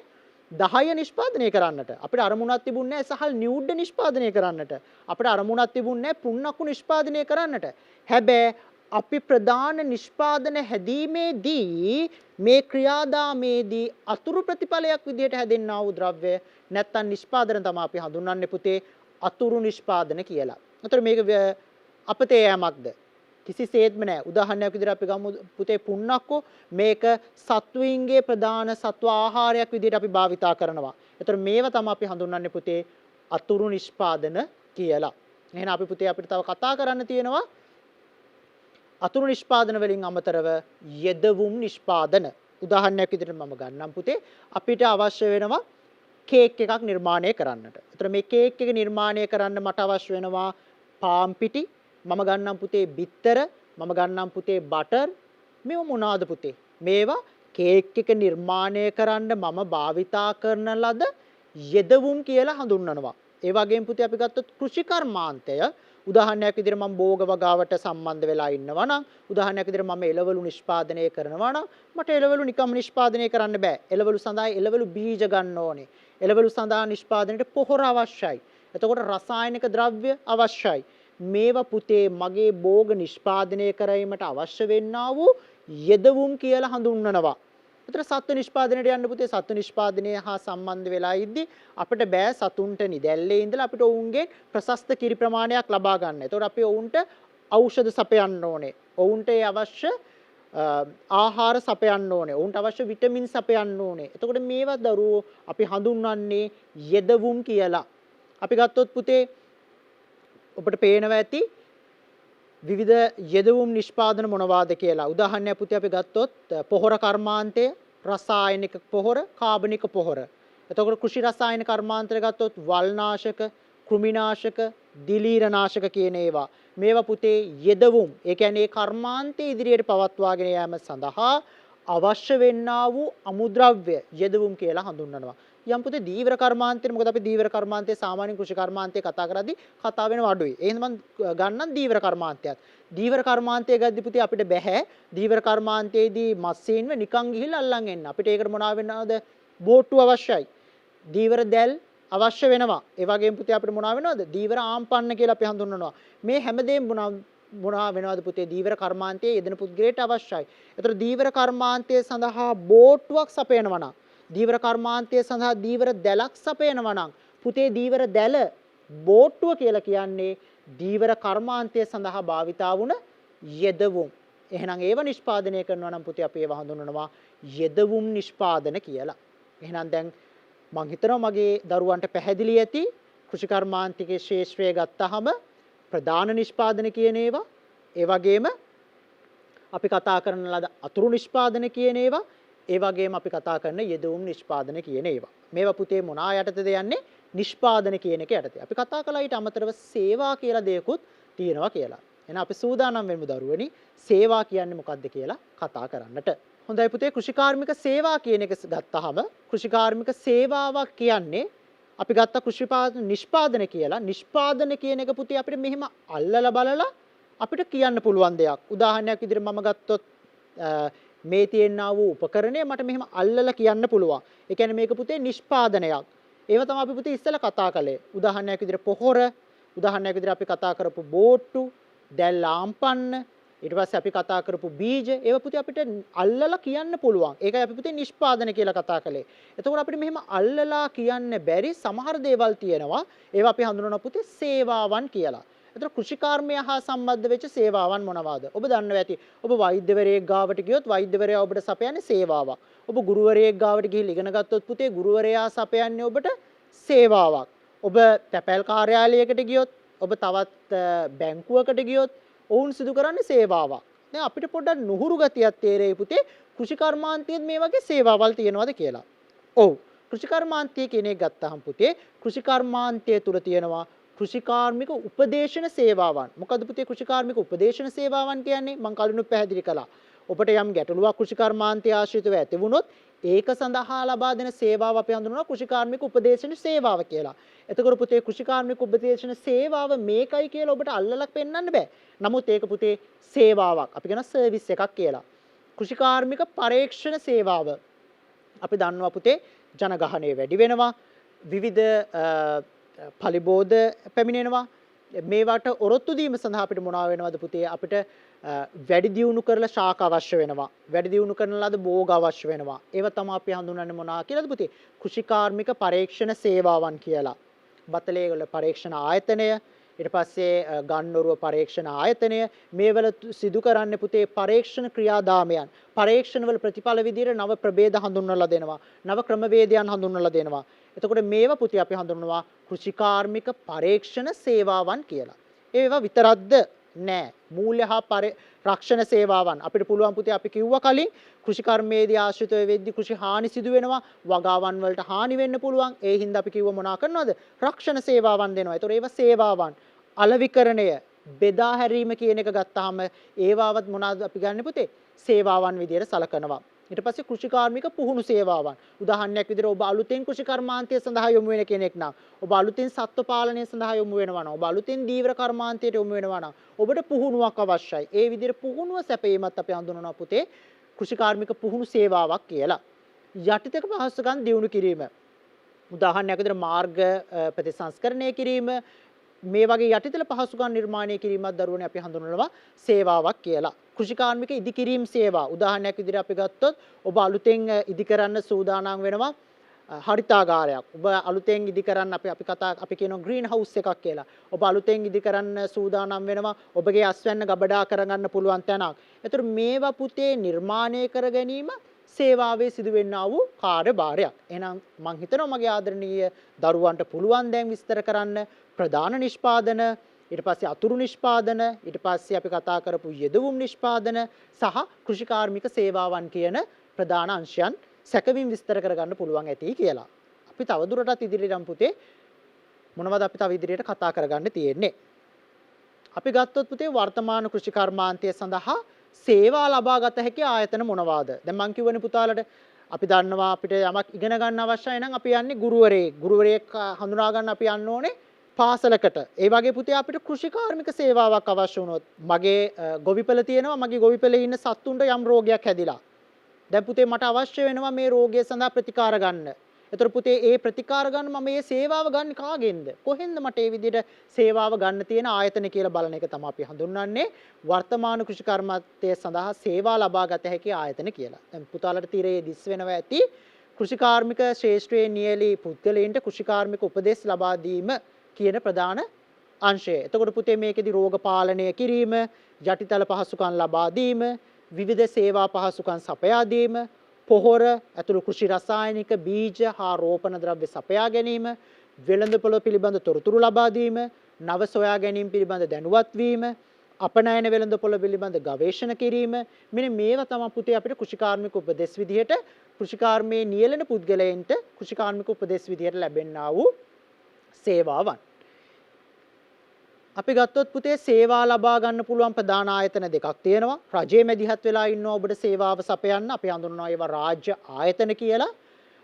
10 නිෂ්පාදනය කරන්නට. අපිට අරමුණක් තිබුණේ නැහැ සහල් නියුඩ් නිෂ්පාදනය කරන්නට. අපිට අරමුණක් තිබුණේ නැහැ පුන්නක්කු නිෂ්පාදනය කරන්නට. හැබැයි අපි ප්‍රධාන නිෂ්පාදන හැදීමේදී මේ ක්‍රියාදාමේදී අතුරු ප්‍රතිඵලයක් විදිහට හැදෙන්නා වූ ද්‍රව්‍ය නැත්තම් නිෂ්පාදන තමයි අපි හඳුන්වන්නේ පුතේ අතුරු නිෂ්පාදන කියලා. ඒතර මේක අපතේ යෑමක්ද? කිසිසේත්ම නෑ. උදාහරණයක් විදිහට අපි ගමු පුතේ පුන්නක්කෝ මේක සත්වයින්ගේ ප්‍රධාන සත්ව ආහාරයක් විදිහට අපි භාවිතා කරනවා. ඒතර මේව තමයි අපි හඳුන්වන්නේ පුතේ අතුරු නිෂ්පාදන කියලා. එහෙනම් අපි පුතේ අපිට තව කතා කරන්න තියෙනවා අතුරු නිෂ්පාදන වලින් අමතරව යෙදවුම් නිෂ්පාදන. උදාහරණයක් විදිහට මම ගන්නම් පුතේ අපිට අවශ්‍ය වෙනවා කේක් එකක් නිර්මාණය කරන්නට. ඒතර මේ කේක් එක නිර්මාණය කරන්න මට අවශ්‍ය වෙනවා පාන් පිටි, මම ගන්නම් පුතේ බිත්තර, මම ගන්නම් පුතේ බටර්. මේව මොනවාද පුතේ? මේවා කේක් එක නිර්මාණය කරන්න මම භාවිතා කරන ලද යෙදවුම් කියලා හඳුන්වනවා. ඒ වගේම පුතේ අපි ගත්තොත් කෘෂි කර්මාන්තය උදාහරණයක් විදිහට මම භෝග වගාවට සම්බන්ධ වෙලා ඉන්නවා නම් උදාහරණයක් විදිහට මම එළවලු නිෂ්පාදනය කරනවා නම් මට එළවලු නිකම් නිෂ්පාදනය කරන්න බෑ. එළවලු සඳහා එළවලු බීජ ගන්න ඕනේ. එළවලු සඳහා නිෂ්පාදනයට පොහොර අවශ්‍යයි. එතකොට රසායනික ද්‍රව්‍ය අවශ්‍යයි. මේවා පුතේ මගේ භෝග නිෂ්පාදනය කිරීමට අවශ්‍ය වෙන්නා වූ යෙදවුම් කියලා හඳුන්වනවා. ඒතර සත්ත්ව නිෂ්පාදනයට යන්න පුතේ සත්ත්ව නිෂ්පාදනය හා සම්බන්ධ වෙලා ඉද්දි අපිට බෑ සතුන්ට නිදැල්ලේ ඉඳලා අපිට ඔවුන්ගේ ප්‍රශස්ත කිරි ප්‍රමාණයක් ලබා ගන්න. ඒතකොට අපි ඔවුන්ට ඖෂධ සපයන්න ඕනේ. ඔවුන්ට ඒ අවශ්‍ය ආහාර සපයන්න ඕනේ. ඔවුන්ට අවශ්‍ය විටමින් සපයන්න ඕනේ. එතකොට මේවා දරුවෝ අපි හඳුන්වන්නේ යෙදවුම් කියලා. අපි ගත්තොත් පුතේ ඔබට පේනවා ඇති විවිධ යෙදවුම් නිෂ්පාදන මොනවාද කියලා. උදාහරණයක් පුතේ අපි ගත්තොත් පොහොර කර්මාන්තය, රසායනික පොහොර, කාබනික පොහොර. එතකොට කෘෂි රසායන කර්මාන්තය ගත්තොත් වල්නාශක, කෘමිනාශක, දිලීරනාශක කියන ඒවා. මේවා පුතේ යෙදවුම්. ඒ කියන්නේ කර්මාන්තයේ ඉදිරියට පවත්වාගෙන යාම සඳහා අවශ්‍ය වෙන්නා වූ අමුද්‍රව්‍ය යෙදවුම් කියලා හඳුන්වනවා. යම් පුතේ දීවර කර්මාන්තේ මොකද අපි දීවර කර්මාන්තයේ සාමාන්‍ය කෘෂි කර්මාන්තයේ කතා කරද්දී කතා වෙනව අඩුයි. එහෙනම් මම ගන්නම් දීවර කර්මාන්තයත්. දීවර කර්මාන්තයේ ගද්දි පුතේ අපිට බෑ දීවර කර්මාන්තයේදී මස්සීන්ව නිකන් ගිහිල්ලා අල්ලන් එන්න. අපිට ඒකට මොනවා වෙනවද? බෝට්ටු අවශ්‍යයි. දීවර දැල් අවශ්‍ය වෙනවා. ඒ වගේම පුතේ අපිට මොනවා වෙනවද? දීවර ආම්පන්න කියලා අපි හඳුන්වනවා. මේ හැමදේම මොනවා වෙනවද පුතේ? දීවර කර්මාන්තයේ යෙදෙන පුද්ගලයාට අවශ්‍යයි. ඒතර දීවර කර්මාන්තයේ සඳහා බෝට්ටුවක් සපයනවා නම් දීවර කර්මාන්තය සඳහා දීවර දැලක් සපයනවා නම් පුතේ දීවර දැල බෝට්ටුව කියලා කියන්නේ දීවර කර්මාන්තය සඳහා භාවිතා වුණ යෙදවුම්. එහෙනම් ඒව නිෂ්පාදනය කරනවා නම් පුතේ අපි ඒව හඳුන්වනවා යෙදවුම් නිෂ්පාදන කියලා. එහෙනම් දැන් මම හිතනවා මගේ දරුවන්ට පැහැදිලි ඇති කෘෂි කර්මාන්තිකයේ ශාස්ත්‍රය ගත්තාම ප්‍රධාන නිෂ්පාදන කියන ඒවා, ඒ වගේම අපි කතා කරන ලද අතුරු නිෂ්පාදන කියන ඒවා, ඒ වගේම අපි කතා කරන යෙදවුම් නිෂ්පාදන කියන ඒවා. මේවා පුතේ මොනවා යටතේද යන්නේ? නිෂ්පාදන කියන එක යටතේ. අපි කතා කළා ඊට අමතරව සේවා කියලා දෙයක්ත් තියෙනවා කියලා. එහෙනම් අපි සූදානම් වෙමු දරුවනි සේවා කියන්නේ මොකක්ද කියලා කතා කරන්නට. හොඳයි පුතේ කෘෂිකාර්මික සේවා කියන එක ගත්තාම කෘෂිකාර්මික සේවාවක් කියන්නේ අපි ගත්ත නිෂ්පාදන කියලා. නිෂ්පාදන කියන එක පුතේ අපිට මෙහෙම අල්ලලා බලලා අපිට කියන්න පුළුවන් දෙයක්. උදාහරණයක් විදිහට මම ගත්තොත් මේ තියෙනා වූ උපකරණය මට මෙහෙම අල්ලලා කියන්න පුළුවන්. ඒ කියන්නේ මේක පුතේ නිෂ්පාදනයක්. ඒව තමයි අපි පුතේ ඉස්සෙල්ලා කතා කළේ. උදාහරණයක් විදිහට පොහොර, උදාහරණයක් විදිහට අපි කතා කරපු බෝට්ටු, දැල් ආම්පන්න, ඊට පස්සේ අපි කතා කරපු බීජ, ඒව පුතේ අපිට අල්ලලා කියන්න පුළුවන්. ඒකයි අපි පුතේ නිෂ්පාදන කියලා කතා කළේ. එතකොට අපිට මෙහෙම අල්ලලා කියන්න බැරි සමහර දේවල් තියෙනවා. ඒවා අපි හඳුනනවා පුතේ සේවාවන් කියලා. ඒතර කෘෂිකාර්මය හා සම්බන්ධ වෙච්ච සේවාවන් මොනවාද? ඔබ දන්නවා ඇති. ඔබ වෛද්‍යවරයෙක් ගාවට ගියොත් වෛද්‍යවරයා ඔබට සපයන්නේ සේවාවක්. ඔබ ගුරුවරයෙක් ගාවට ගිහිල්ලා ඉගෙන ගත්තොත් පුතේ ගුරුවරයා සපයන්නේ ඔබට සේවාවක්. ඔබ තැපැල් කාර්යාලයකට ගියොත් ඔබ තවත් බැංකුවකට ගියොත් ඔවුන් සිදු කරන්නේ සේවාවක්. දැන් අපිට පොඩ්ඩක් නුහුරු ගතියක් තේරෙයි පුතේ කෘෂිකර්මාන්තයේ මේ වගේ සේවාවල් තියෙනවද කියලා. ඔව්. කෘෂිකර්මාන්තය කියන එක ගත්තාම පුතේ කෘෂිකර්මාන්තය තුල තියෙනවා කෘෂිකාර්මික උපදේශන සේවාවන්. මොකද පුතේ කෘෂිකාර්මික උපදේශන සේවාවන් කියන්නේ මම කලිනුත් පැහැදිලි කළා. ඔබට යම් ගැටලුවක් කෘෂිකර්මාන්තය ආශ්‍රිතව ඇති වුණොත් ඒක සඳහා ලබා දෙන සේවාව අපි හඳුන්වනවා කෘෂිකාර්මික උපදේශන සේවාව කියලා. එතකොට පුතේ කෘෂිකාර්මික උපදේශන සේවාව මේකයි කියලා ඔබට අල්ලලා පෙන්වන්න බෑ. නමුත් ඒක පුතේ සේවාවක්. අපි කියන සර්විස් එකක් කියලා. කෘෂිකාර්මික පරීක්ෂණ සේවාව. අපි දන්නවා පුතේ ජනගහනය වැඩි වෙනවා. විවිධ පලිබෝධ පැමිණෙනවා. මේවට ඔරොත්තු දීම සඳහා අපිට මොනවා වෙනවද පුතේ? අපිට වැඩි දියුණු කරලා ශාක අවශ්‍ය වෙනවා. වැඩි දියුණු කරන ලද භෝග අවශ්‍ය වෙනවා. ඒව තමයි අපි හඳුන්වන්නේ මොනවා කියලාද පුතේ? කෘෂිකාර්මික පරීක්ෂණ සේවාවන් කියලා. බතලේ වල පරීක්ෂණ ආයතනය, ඊට පස්සේ ගන්නොරුව පරීක්ෂණ ආයතනය මේවල සිදු කරන්නේ පුතේ පරීක්ෂණ ක්‍රියාදාමයන්. පරීක්ෂණ වල ප්‍රතිඵල විදිහට නව ප්‍රභේද හඳුන්වලා දෙනවා. නව ක්‍රමවේදයන් හඳුන්වලා දෙනවා. එතකොට මේවා පුතේ අපි හඳුන්වනවා කෘෂිකාර්මික පරීක්ෂණ සේවාවන් කියලා. ඒවා විතරක්ද නෑ. මූල්‍ය හා රක්ෂණ සේවාවන් අපිට පුළුවන් පුතේ අපි කිව්වා කලින් කෘෂිකර්මයේදී ආශ්‍රිතව වෙද්දී කෘෂි හානි සිදු වෙනවා. වගාවන් වලට හානි වෙන්න පුළුවන්. ඒ හින්දා අපි කිව්ව මොනවා කරනවද? රක්ෂණ සේවාවන් දෙනවා. ඒතකොට ඒවා සේවාවන්. අලවිකරණය, බෙදා හැරීම කියන එක ගත්තාම ඒවාවත් මොනවාද අපි ගන්න පුතේ? සේවාවන් විදියට සලකනවා. ඊට පස්සේ කෘෂිකාර්මික පුහුණු සේවාවන්. උදාහරණයක් විදිහට ඔබ අලුතෙන් කෘෂිකර්මාන්තය සඳහා යොමු වෙන කෙනෙක් නම්, ඔබ අලුතෙන් සත්ව පාලනය සඳහා යොමු වෙනවා නම්, ඔබ අලුතෙන් දීවර කර්මාන්තයට යොමු වෙනවා නම්, ඔබට පුහුණුවක් අවශ්‍යයි. ඒ විදිහට පුහුණුව සැපයීමත් අපි හඳුන්වනවා පුතේ කෘෂිකාර්මික පුහුණු සේවාවක් කියලා. යටිතක පහසුකම් දියුණු කිරීම. උදාහරණයක් විදිහට මාර්ග ප්‍රතිසංස්කරණය කිරීම මේ වගේ යටිතල පහසුකම් නිර්මාණය කිරීමත් දරුවනේ අපි හඳුන්වනවා සේවාවක් කියලා. කෘෂිකාර්මික ඉදිකිරීම සේවා. උදාහරණයක් විදිහට අපි ගත්තොත් ඔබ අලුතෙන් ඉදි කරන්න සූදානම් වෙනවා හරිතාගාරයක්. ඔබ අලුතෙන් ඉදි කරන්න අපි කියනවා ග්‍රීන් හවුස් එකක් කියලා. ඔබ අලුතෙන් ඉදි කරන්න සූදානම් වෙනවා ඔබගේ අස්වැන්න ගබඩා කරගන්න පුළුවන් තැනක්. ඒතර මේවා පුතේ නිර්මාණය කර ගැනීම සේවාවේ සිදුවෙන්නා වූ කාර්යභාරයක්. එහෙනම් මම හිතනවා මගේ ආදරණීය දරුවන්ට පුළුවන් දැන් විස්තර කරන්න ප්‍රධාන නිෂ්පාදන, ඊට පස්සේ අතුරු නිෂ්පාදන, ඊට පස්සේ අපි කතා කරපු යෙදවුම් නිෂ්පාදන සහ කෘෂිකාර්මික සේවාවන් කියන ප්‍රධාන අංශයන් සැකවින් විස්තර කරගන්න පුළුවන් ඇති කියලා. අපි තවදුරටත් ඉදිරියට යමු පුතේ. මොනවද අපි තව ඉදිරියට කතා කරගන්න තියෙන්නේ? අපි ගත්තොත් පුතේ වර්තමාන කෘෂිකර්මාන්තය සඳහා සේවා ලබා ගත හැකි ආයතන මොනවාද? දැන් මම කියවනේ පුතාලට අපි දන්නවා අපිට යමක් ඉගෙන ගන්න අවශ්‍යයි නම් අපි යන්නේ ගුරුවරයෙක් හඳුනා ගන්න අපි යන්න ඕනේ පාසලකට. ඒ වගේ පුතේ අපිට කෘෂිකාර්මික සේවාවක් අවශ්‍ය වුණොත් මගේ ගොවිපළ තියෙනවා, මගේ ගොවිපළේ ඉන්න සත්තුන්ට යම් රෝගයක් හැදිලා. දැන් පුතේ මට අවශ්‍ය වෙනවා මේ රෝගය සඳහා ප්‍රතිකාර ගන්න. ඒතර පුතේ ඒ ප්‍රතිකාර ගන්න මම මේ සේවාව ගන්න කාගෙන්ද? කොහෙන්ද මට මේ විදිහට සේවාව ගන්න තියෙන ආයතන කියලා බලන එක තමයි අපි හඳුන්වන්නේ වර්තමාන කෘෂිකර්මාන්තය සඳහා සේවා ලබා ගත හැකි ආයතන කියලා. දැන් පුතාලට තීරයේ දිස් වෙනවා ඇති කෘෂිකාර්මික ශ්‍රේෂ්ඨයේ නියැලී පුද්ගලයන්ට කෘෂිකාර්මික උපදෙස් ලබා දීම කියන ප්‍රධාන අංශය. එතකොට පුතේ මේකෙදි රෝග පාලනය කිරීම, යටිතල පහසුකම් ලබා දීම, විවිධ සේවා පහසුකම් සපයා දීම, පොහොර ඇතුළු කෘෂි රසායනික බීජ හා රෝපණ ද්‍රව්‍ය සපයා ගැනීම, වෙළඳපොළ පිළිබඳ තොරතුරු ලබා දීම, නව සොයා ගැනීම පිළිබඳ දැනුවත් වීම, අපනයන වෙළඳපොළ පිළිබඳ ගවේෂණ කිරීම, මෙන්න මේවා තමයි පුතේ අපිට කෘෂිකාර්මික උපදෙස් විදිහට කෘෂිකාර්මයේ නියැලෙන පුද්ගලයන්ට කෘෂිකාර්මික උපදෙස් විදිහට ලැබෙන්නා වූ සේවාවන්. අපි ගත්තොත් පුතේ සේවා ලබා ගන්න පුළුවන් ප්‍රධාන ආයතන දෙකක් තියෙනවා. රජයේ මැදිහත් වෙලා ඉන්නවා ඔබට සේවාව සපයන්න. අපි හඳුන්වනවා ඒවා රාජ්‍ය ආයතන කියලා.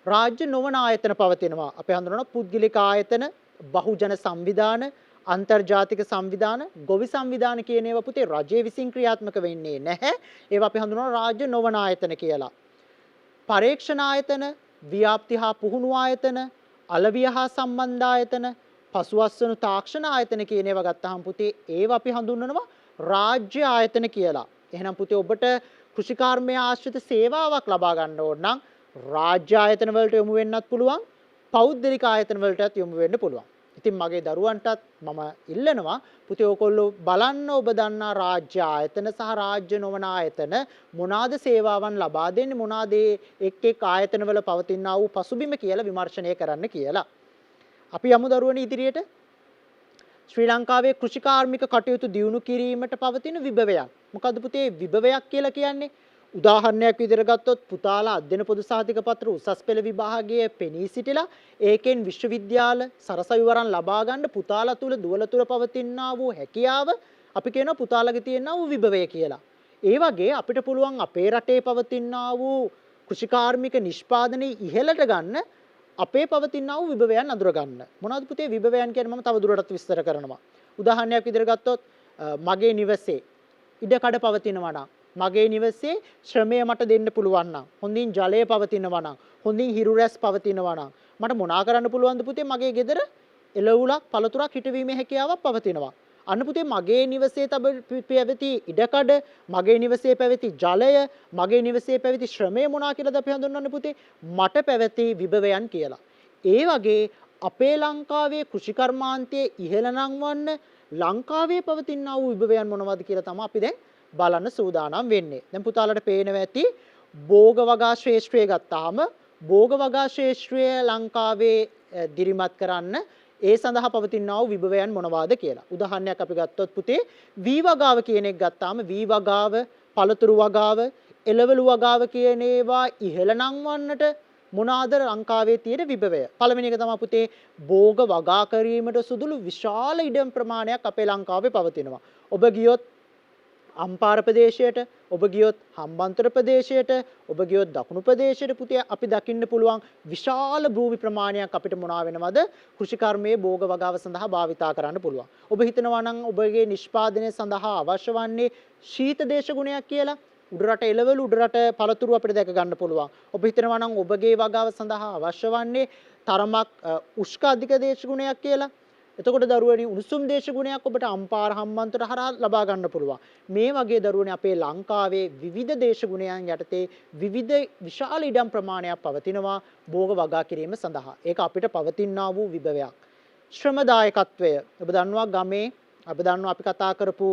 රාජ්‍ය නොවන ආයතන පවතිනවා. අපි හඳුන්වනවා පුද්ගලික ආයතන, බහුජන සංවිධාන, අන්තර්ජාතික සංවිධාන, ගොවි සංවිධාන කියන ඒවා පුතේ රජයේ විසින් ක්‍රියාත්මක වෙන්නේ නැහැ. ඒවා අපි හඳුන්වනවා රාජ්‍ය නොවන ආයතන කියලා. පරීක්ෂණ ආයතන, ව්‍යාප්ති හා පුහුණු ආයතන, අලවිය හා සම්බන්ධ ආයතන, පසුවස්වනු තාක්ෂණ ආයතන කියන ඒවා ගත්තාම පුතේ ඒවා අපි හඳුන්වනවා රාජ්‍ය ආයතන කියලා. එහෙනම් පුතේ ඔබට කෘෂිකාර්මයේ ආශ්‍රිත සේවාවක් ලබා ගන්න ඕන නම් රාජ්‍ය ආයතන වලට යොමු වෙන්නත් පුළුවන්, පෞද්ගලික ආයතන වලටත් යොමු වෙන්න පුළුවන්. ඉතින් මගේ දරුවන්ටත් මම ඉල්ලනවා පුතේ ඔයගොල්ලෝ බලන්න ඔබ දන්නා රාජ්‍ය ආයතන සහ රාජ්‍ය නොවන ආයතන මොනවාද සේවාවන් ලබා දෙන්නේ මොනවාද එක් එක් ආයතනවල පවතිනා වූ පසුබිම කියලා විමර්ශනය කරන්න කියලා. අපි යමු දරුවනේ ඉදිරියට. ශ්‍රී ලංකාවේ කෘෂිකාර්මික කටයුතු දියුණු කිරීමට පවතින විභවයක්. මොකද්ද පුතේ විභවයක් කියලා කියන්නේ? උදාහරණයක් විදිහට ගත්තොත් පුතාලා අධ්‍යයන පොදු සහතික පත්‍ර උසස් පෙළ විභාගයේ පෙනී සිටිලා ඒකෙන් විශ්වවිද්‍යාල සරස විවරන් ලබා ගන්න පුතාලා තුල දුවල තුල පවතිනා වූ හැකියාව අපි කියනවා පුතාලගේ තියෙනා වූ විභවය කියලා. ඒ වගේ අපිට පුළුවන් අපේ රටේ පවතිනා වූ කෘෂිකාර්මික නිෂ්පාදනයේ ඉහළට ගන්න අපේ පවතිනා වූ විභවයන් අඳුර ගන්න. මොනවද පුතේ විභවයන් කියන්නේ මම තව දුරටත් විස්තර කරනවා. උදාහරණයක් විදිහට ගත්තොත් මගේ නිවසේ ඉඩකඩ පවතිනවා නම් මගේ නිවසේ ශ්‍රමය මට දෙන්න පුළුවන් නම් හොඳින් ජලය පවතිනවා නම් හොඳින් හිරු රැස් පවතිනවා නම් මට මොනා කරන්න පුළුවන්ද පුතේ මගේ ගෙදර එළවුලක් පළතුරක් හිටවීමේ හැකියාවක් පවතිනවා. අන්න පුතේ මගේ නිවසේ පැවති ඉඩකඩ මගේ නිවසේ පැවති ජලය මගේ නිවසේ පැවති ශ්‍රමය මොනවා කියලාද අපි හඳුන්වන්නේ පුතේ මට පැවති විභවයන් කියලා. ඒ වගේ අපේ ලංකාවේ කෘෂිකර්මාන්තයේ ඉහළ නංවන්න ලංකාවේ පවතිනා වූ විභවයන් මොනවද කියලා තමයි අපි දැන් බලන්න සූදානම් වෙන්නේ. දැන් පුතාලට පේනවා ඇති භෝග වගා ශ්‍රේෂ්ඨය ගත්තාම භෝග වගා ශ්‍රේෂ්ඨය ලංකාවේ දිරිමත් කරන්න ඒ සඳහා පවතිනා වූ විභවයන් මොනවාද කියලා. උදාහරණයක් අපි ගත්තොත් පුතේ වී වගාව කියන එක ගත්තාම වී වගාව, පළතුරු වගාව, එළවලු වගාව කියන ඒවා ඉහළ නංවන්නට මොනවාද ලංකාවේ තියෙන විභවය. පළවෙනි එක තමයි පුතේ භෝග වගා කිරීමට සුදුළු විශාල ඉඩම් ප්‍රමාණයක් අපේ ලංකාවේ පවතිනවා. ඔබ ගියොත් අම්පාර ප්‍රදේශයට ඔබ ගියොත් හම්බන්තොට ප්‍රදේශයට ඔබ ගියොත් දකුණු ප්‍රදේශයට පුතේ අපි දකින්න පුළුවන් විශාල භූමි ප්‍රමාණයක් අපිට මොනවා වෙනවද කෘෂිකර්මයේ භෝග වගාව සඳහා භාවිතා කරන්න පුළුවන්. ඔබ හිතනවා නම් ඔබගේ නිෂ්පාදනය සඳහා අවශ්‍ය වන්නේ ශීත දේශගුණයක් කියලා උඩරට එළවලු උඩරට පළතුරු අපිට දැක ගන්න පුළුවන්. ඔබ හිතනවා නම් ඔබගේ වගාව සඳහා අවශ්‍ය වන්නේ තරමක් උෂ්ක අධික දේශගුණයක් කියලා. එතකොට දරුවනි උණුසුම් දේශගුණයක් ඔබට අම්පාර හම්බන්තොට හරහා ලබා ගන්න පුළුවන්. මේ වගේ දරුවනි අපේ ලංකාවේ විවිධ දේශගුණයන් යටතේ විවිධ විශාල ඉඩම් ප්‍රමාණයක් පවතිනවා භෝග වගා කිරීම සඳහා. ඒක අපිට පවතිනා වූ විභවයක්. ශ්‍රමදායකත්වය ඔබ දන්නවා ගමේ අපි දන්නවා අපි කතා කරපු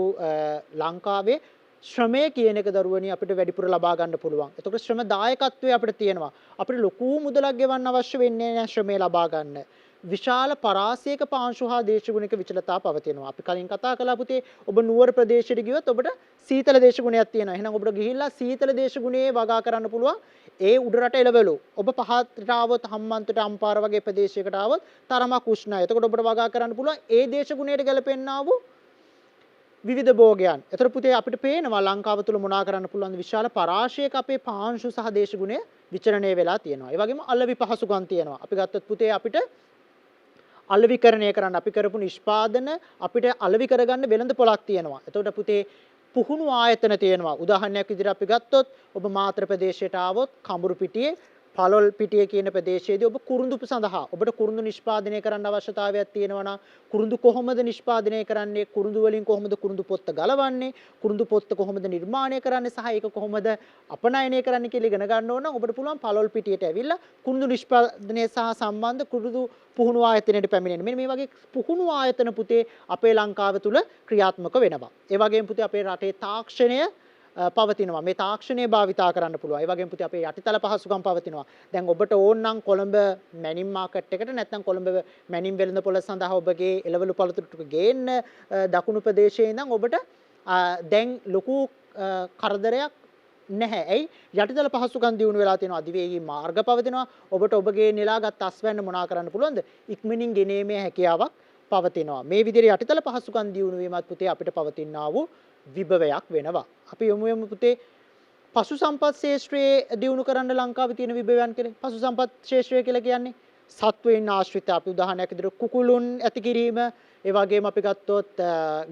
ලංකාවේ ශ්‍රමය කියන එක දරුවනි අපිට වැඩිපුර ලබා ගන්න පුළුවන්. එතකොට ශ්‍රමදායකත්වය අපිට තියෙනවා. අපිට ලොකු මුදලක් ගෙවන්න අවශ්‍ය වෙන්නේ නැහැ ශ්‍රමය ලබා ගන්න. විශාල පරාසයක පාංශු හා දේශගුණික විචලතා පවතිනවා. අපි කලින් කතා කළා පුතේ ඔබ නුවර ප්‍රදේශයට ගියොත් ඔබට සීතල දේශගුණයක් තියෙනවා. එහෙනම් ඔබට ගිහිල්ලා සීතල දේශගුණයේ වගා කරන්න පුළුවන්. ඒ උඩරට එළවලු. ඔබ පහතට ආවොත් හම්බන්තොට අම්පාර වගේ ප්‍රදේශයකට ආවොත් තරමක් උෂ්ණයි. එතකොට ඔබට වගා කරන්න පුළුවන් ඒ දේශගුණයට ගැලපෙන්නා වූ විවිධ භෝගයන්. එතකොට පුතේ අපිට පේනවා ලංකාව තුල මොනා කරන්න පුළුවන් විශාල පරාශයක අපේ පාංශු සහ දේශගුණය විචලනය වෙලා තියෙනවා. ඒ වගේම අලෙවි පහසුකම් තියෙනවා. අපි ගත්තොත් පුතේ අපිට අලෙවිකරණය කරන්න අපි කරපු නිෂ්පාදන අපිට අලෙවි කරගන්න වෙළඳ පොලක් තියෙනවා. එතකොට පුතේ පුහුණු ආයතන තියෙනවා. උදාහරණයක් විදිහට අපි ගත්තොත් ඔබ මාතර ප්‍රදේශයට ආවොත් කඹුරු පිටියේ පළොල් පිටිය කියන ප්‍රදේශයේදී ඔබ කුරුඳු සඳහා ඔබට කුරුඳු නිෂ්පාදනය කරන්න අවශ්‍යතාවයක් තියෙනවා නම් කුරුඳු කොහොමද නිෂ්පාදනය කරන්නේ කුරුඳු වලින් කොහොමද කුරුඳු පොත්ත ගලවන්නේ කුරුඳු පොත්ත කොහොමද නිර්මාණය කරන්නේ සහ ඒක කොහොමද අපනයනය කරන්නේ කියලා ඉගෙන ගන්න ඕන නම් ඔබට පුළුවන් පළොල් පිටියට ඇවිල්ලා කුරුඳු නිෂ්පාදනය සහ සම්බන්ධ කුරුඳු පුහුණු ආයතනයට පැමිණෙන්න. මෙන්න මේ වගේ පුහුණු ආයතන පුතේ අපේ ලංකාව තුල ක්‍රියාත්මක වෙනවා. ඒ වගේම පුතේ අපේ රටේ තාක්ෂණය පවතිනවා. මේ තාක්ෂණය භාවිතා කරන්න පුළුවන්. ඒ වගේම පුතේ අපේ යටිතල පහසුකම් පවතිනවා. දැන් ඔබට ඕන නම් කොළඹ මැනින් මාකට් එකට නැත්නම් කොළඹ මැනින් වෙළඳ පොළ සඳහා ඔබගේ එළවලු පළතුරු ටික ගේන්න දකුණු ප්‍රදේශයේ ඉඳන් ඔබට දැන් ලොකු කරදරයක් නැහැ. ඇයි? යටිතල පහසුකම් දියුණු වෙලා තියෙනවා. අධිවේගී මාර්ග පවතිනවා. ඔබට ඔබගේ නෙලාගත් අස්වැන්න මොනා කරන්න පුළුවන්ද? ඉක්මනින් ගෙනීමේ හැකියාවක් පවතිනවා. මේ විදිහට යටිතල පහසුකම් දියුණු වීමත් පුතේ අපිට පවතිනා වූ විභවයක් වෙනවා. අපි යමු පුතේ පශු සම්පත් ශේෂ්ත්‍රයේ දියුණු කරන්න ලංකාවේ තියෙන විභවයන් කියලා. පශු සම්පත් ශේෂ්ත්‍රය කියලා කියන්නේ සත්වයින් ආශ්‍රිත අපි උදාහරණයක් විදිහට කුකුළුන් ඇති කිරීම, ඒ වගේම අපි ගත්තොත්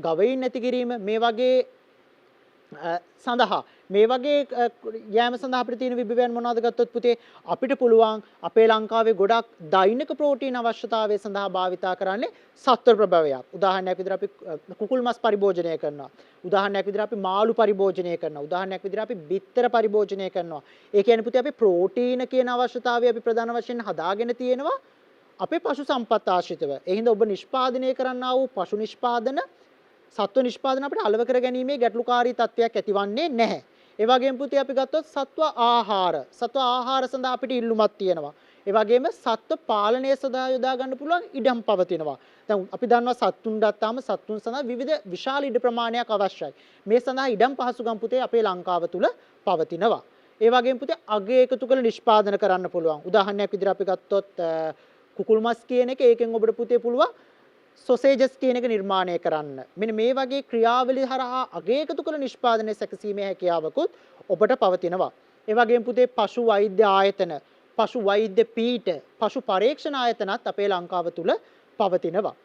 ගවයින් ඇති කිරීම මේ වගේ සඳහා මේ වගේ යෑම සඳහා අපිට තියෙන විභවයන් මොනවද ගත්තොත් පුතේ අපිට පුළුවන් අපේ ලංකාවේ ගොඩක් දෛනික ප්‍රෝටීන් අවශ්‍යතාවය සඳහා භාවිතා කරන්නේ සත්ව ප්‍රභවයක්. උදාහරණයක් විදිහට අපි කුකුල් මස් පරිභෝජනය කරනවා. උදාහරණයක් විදිහට අපි මාළු පරිභෝජනය කරනවා. උදාහරණයක් විදිහට අපි බිත්තර පරිභෝජනය කරනවා. ඒ කියන්නේ පුතේ අපි ප්‍රෝටීන කියන අවශ්‍යතාවය අපි ප්‍රධාන වශයෙන් හදාගෙන තියෙනවා අපේ පශු සම්පත් ආශ්‍රිතව. ඒ හින්දා ඔබ නිෂ්පාදනය කරන්නා වූ පශු නිෂ්පාදන සත්ව නිෂ්පාදන අපිට අලව කර ගැනීමේ ගැටලුකාරී තත්වයක් ඇතිවන්නේ නැහැ. ඒ වගේම පුතේ අපි ගත්තොත් සත්ව ආහාර සඳහා අපිට ඉල්ලුමක් තියෙනවා. ඒ වගේම සත්ව පාලනය සඳහා යොදා ගන්න පුළුවන් ඉඩම් පවතිනවා. දැන් අපි දන්නවා සත්තුන් ගත්තාම සත්තුන් සඳහා විවිධ විශාල ඉඩ ප්‍රමාණයක් අවශ්‍යයි. මේ සඳහා ඉඩම් පහසුකම් පුතේ අපේ ලංකාව තුල පවතිනවා. ඒ වගේම පුතේ අගය එකතු කළ නිෂ්පාදන කරන්න පුළුවන්. උදාහරණයක් විදිහට අපි ගත්තොත් කුකුල් මස් කියන එක ඒකෙන් ඔබට පුතේ පුළුවන් සොසේජස් කියන එක නිර්මාණය කරන්න. මෙන්න මේ වගේ ක්‍රියාවලිය හරහා අගය එකතු කළ නිෂ්පාදනයේ සැකසීමේ හැකියාවකුත් ඔබට පවතිනවා. ඒ වගේම පුතේ පශු වෛද්‍ය ආයතන, පශු වෛද්‍ය පීඨ, පශු පරීක්ෂණ ආයතනත් අපේ ලංකාව තුල පවතිනවා.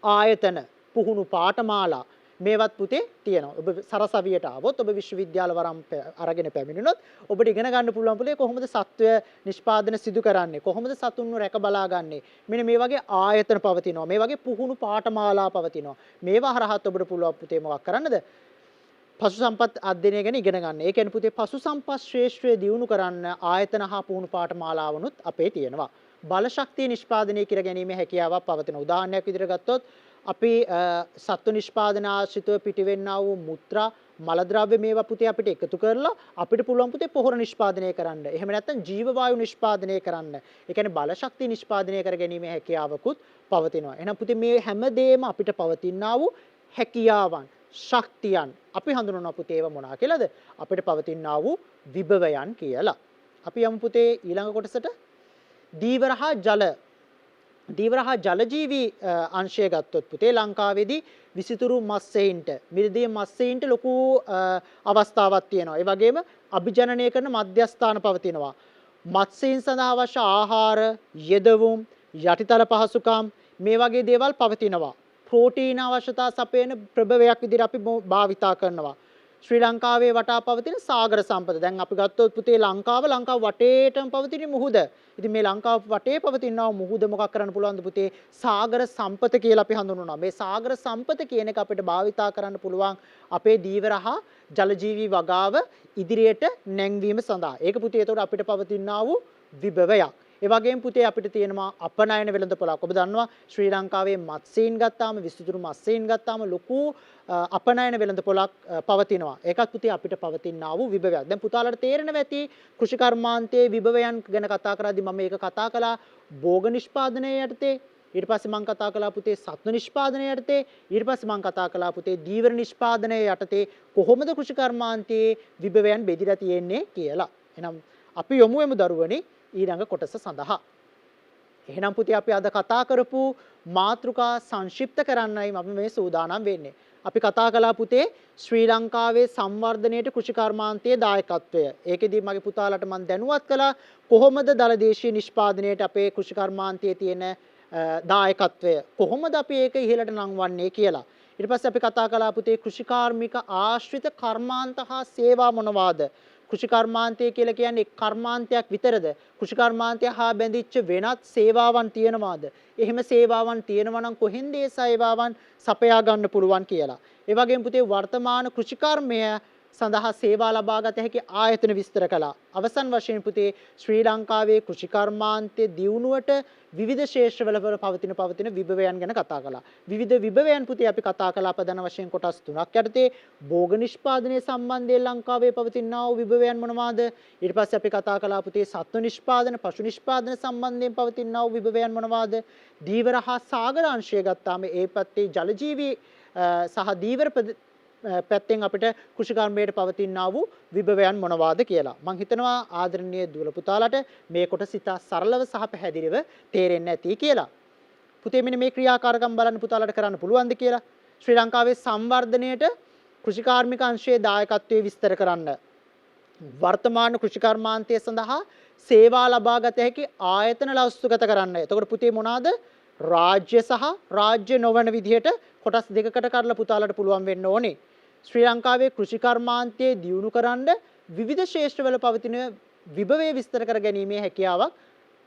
ආයතන, පුහුණු පාඨමාලා මේවත් පුතේ තියෙනවා. ඔබ සරසවියට ආවොත් ඔබ විශ්වවිද්‍යාල වරම් අරගෙන පැමිණුණොත් ඔබට ඉගෙන ගන්න පුළුවන් පුතේ කොහොමද සත්වය නිෂ්පාදන සිදු කරන්නේ, කොහොමද සතුන්ව රැක බලාගන්නේ. මෙන්න මේ වගේ ආයතන පවතිනවා. මේ වගේ පුහුණු පාඨමාලා පවතිනවා. මේවා හරහාත් ඔබට පුළුවන් පුතේ මොකක් කරන්නද? පශු සම්පත් අධ්‍යයනය ගැන ඉගෙන ගන්න. ඒ කියන්නේ පුතේ පශු සම්පත් ශ්‍රේෂ්ඨය දියුණු කරන්න ආයතන හා පුහුණු පාඨමාලාවනුත් අපේ තියෙනවා. බල ශක්තිය නිෂ්පාදනය කර ගැනීමේ හැකියාවක් පවතින. උදාහරණයක් විදිහට ගත්තොත් අපි සත්ව නිෂ්පාදන ආශ්‍රිතව පිටවෙන්නා වූ මුත්‍රා මල ද්‍රව්‍ය මේවා පුතේ අපිට එකතු කරලා අපිට පුළුවන් පුතේ පොහොර නිෂ්පාදනය කරන්න. එහෙම නැත්නම් ජීව වායු නිෂ්පාදනය කරන්න. ඒ කියන්නේ බල ශක්තිය නිෂ්පාදනය කර ගැනීමේ හැකියාවකුත් පවතිනවා. එහෙනම් පුතේ මේ හැමදේම අපිට පවතිනා වූ හැකියාවන්, ශක්තියන් අපි හඳුනනවා පුතේ ඒවා මොනවා කියලාද? අපිට පවතිනා වූ විභවයන් කියලා. අපි යමු පුතේ ඊළඟ කොටසට. දීවර හා ජලජීවී අංශය ගත්තොත් පුතේ ලංකාවේදී විසිතුරු මත්ස්‍යයින්ට, මිරිදිය මත්ස්‍යයින්ට ලොකු අවස්ථාවක් තියෙනවා. ඒ වගේම අභිජනනය කරන මධ්‍යස්ථාන පවතිනවා. මත්ස්‍යයින් සඳහා අවශ්‍ය ආහාර, යෙදවුම්, යටිතල පහසුකම් මේ වගේ දේවල් පවතිනවා. ප්‍රෝටීන අවශ්‍යතා සපයන ප්‍රභවයක් විදිහට අපි භාවිතා කරනවා. ශ්‍රී ලංකාවේ වටා පවතින සාගර සම්පත. දැන් අපි ගත්තොත් පුතේ ලංකාව වටේටම පවතින මුහුද. ඉතින් මේ ලංකාව වටේ පවතිනා මුහුද මොකක් කරන්න පුළුවන්ද පුතේ? සාගර සම්පත කියලා අපි හඳුන්වනවා. මේ සාගර සම්පත කියන එක අපිට භාවිතා කරන්න පුළුවන් අපේ දීවර හා ජලජීවී වගාව ඉදිරියට නැංවීම සඳහා. ඒක පුතේ ඒතකොට අපිට පවතිනා වූ විභවයක්. ඒ වගේම පුතේ අපිට තියෙනවා අපනයන වෙළඳපොළක්. ඔබ දන්නවා ශ්‍රී ලංකාවේ මත්ස්‍යයින් ගත්තාම, විසිතුරු මත්ස්‍යයින් ගත්තාම ලොකු අපනයන වෙළඳපොළක් පවතිනවා. ඒකත් පුතේ අපිට පවතිනා වූ විභවයක්. දැන් පුතාලට තේරෙනවා ඇති කෘෂි කර්මාන්තයේ විභවයන් ගැන කතා කරද්දී මම මේක කතා කළා භෝග නිෂ්පාදනයේ යටතේ. ඊට පස්සේ මම කතා කළා පුතේ සත්ව නිෂ්පාදනයේ යටතේ. ඊට පස්සේ මම කතා කළා පුතේ දීවර නිෂ්පාදනයේ යටතේ කොහොමද කෘෂි කර්මාන්තයේ විභවයන් බෙදලා තියෙන්නේ කියලා. එහෙනම් අපි යොමු දරුවනි ඊළඟ කොටස සඳහා. එහෙනම් පුතේ අපි අද කතා කරපු මාතෘකා සංක්ෂිප්ත කරන්නයි මම මේ සූදානම් වෙන්නේ. අපි කතා කළා පුතේ ශ්‍රී ලංකාවේ සංවර්ධනයේට කෘෂි කර්මාන්තයේ දායකත්වය. ඒකෙදී මගේ පුතාලට මම දැනුවත් කළා කොහොමද දලදේශීය නිෂ්පාදනයේට අපේ කෘෂි කර්මාන්තයේ තියෙන දායකත්වය කොහොමද අපි ඒක ඉහළට නංවන්නේ කියලා. ඊට පස්සේ අපි කතා කළා පුතේ කෘෂිකාර්මික ආශ්‍රිත කර්මාන්ත හා සේවා මොනවාද? කෘෂි කර්මාන්තය කියලා කියන්නේ කර්මාන්තයක් විතරද? කෘෂි කර්මාන්තය හා බැඳිච්ච වෙනත් සේවාවන් තියෙනවාද? එහෙම සේවාවන් තියෙනවා නම් කොහෙන්ද ඒ සේවාවන් සපයා ගන්න පුළුවන් කියලා. ඒ වගේම පුතේ වර්තමාන කෘෂි කර්මය සඳහා සේවා ලබා ගත හැකි ආයතන විස්තර කළා. අවසන් වශයෙන් පුතේ ශ්‍රී ලංකාවේ කෘෂි කර්මාන්තයේ දියුණුවට විවිධ ක්ෂේත්‍රවල පවතින විභවයන් ගැන කතා කළා. විවිධ විභවයන් පුතේ අපි කතා කළා ප්‍රධාන වශයෙන් කොටස් තුනක් යටතේ. භෝග නිෂ්පාදනයේ සම්බන්ධයෙන් ලංකාවේ පවතිනා වූ විභවයන් මොනවාද? ඊට පස්සේ අපි කතා කළා පුතේ සත්ව නිෂ්පාදන, පශු නිෂ්පාදන සම්බන්ධයෙන් පවතිනා වූ විභවයන් මොනවාද? දීවර හා සාගර අංශය ගත්තාම ඒ පැත්තේ ජලජීවී සහ දීවර පැත්තෙන් අපිට කෘෂි කර්මයට පවතිනා වූ විභවයන් මොනවාද කියලා. මම හිතනවා ආදරණීය දුවල පුතාලට මේ කොටස ඉතා සරලව සහ පැහැදිලිව තේරෙන්න ඇති කියලා. පුතේ මෙන්න මේ ක්‍රියාකාරකම් බලන්න පුතාලට කරන්න පුළුවන්ද කියලා. ශ්‍රී ලංකාවේ සංවර්ධනයේට කෘෂිකාර්මික අංශයේ දායකත්වයේ විස්තර කරන්න. වර්තමාන කෘෂි කර්මාන්තය සඳහා සේවා ලබා ගත හැකි ආයතන ලෞස්තුගත කරන්න. එතකොට පුතේ මොනවාද? රාජ්‍ය සහ රාජ්‍ය නොවන විදිහට කොටස් දෙකකට කරලා පුතාලට පුළුවන් වෙන්න ඕනේ. ශ්‍රී ලංකාවේ කෘෂි කර්මාන්තයේ දියුණු කරන්න විවිධ ක්ෂේත්‍රවල පවතින විභවය විස්තර කර ගැනීමේ හැකියාවක්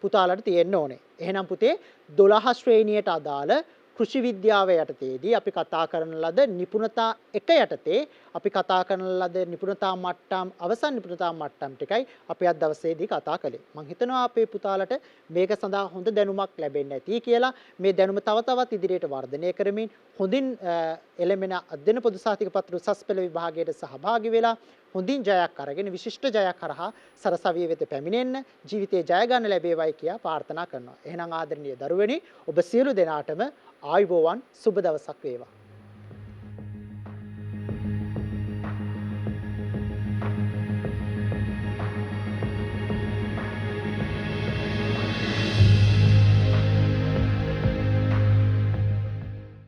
පුතාලට තියෙන්න ඕනේ. එහෙනම් පුතේ 12 ශ්‍රේණියට අදාළ කෘෂි විද්‍යාව යටතේදී අපි කතා කරන ලද නිපුණතා එක යටතේ අපි කතා කරන ලද නිපුණතා මට්ටම් අවසන් නිපුණතා මට්ටම් ටිකයි අපි අද දවසේදී කතා කළේ. මම හිතනවා අපේ පුතාලට මේක සඳහා හොඳ දැනුමක් ලැබෙන්න ඇති කියලා. මේ දැනුම තව තවත් ඉදිරියට වර්ධනය කරමින් හොඳින් එළමෙන අධ්‍යයන පොදු සහතික පත්‍ර උසස් පෙළ විභාගයට සහභාගී වෙලා හොඳින් ජයක් අරගෙන විශිෂ්ට ජයක් කරහා සරසවිය වෙත පැමිණෙන්න ජීවිතේ ජය ගන්න ලැබේවයි කියා ප්‍රාර්ථනා කරනවා. එහෙනම් ආදරණීය දරුවනි ඔබ සියලු දෙනාටම ආයුබෝවන් සුබ දවසක් වේවා.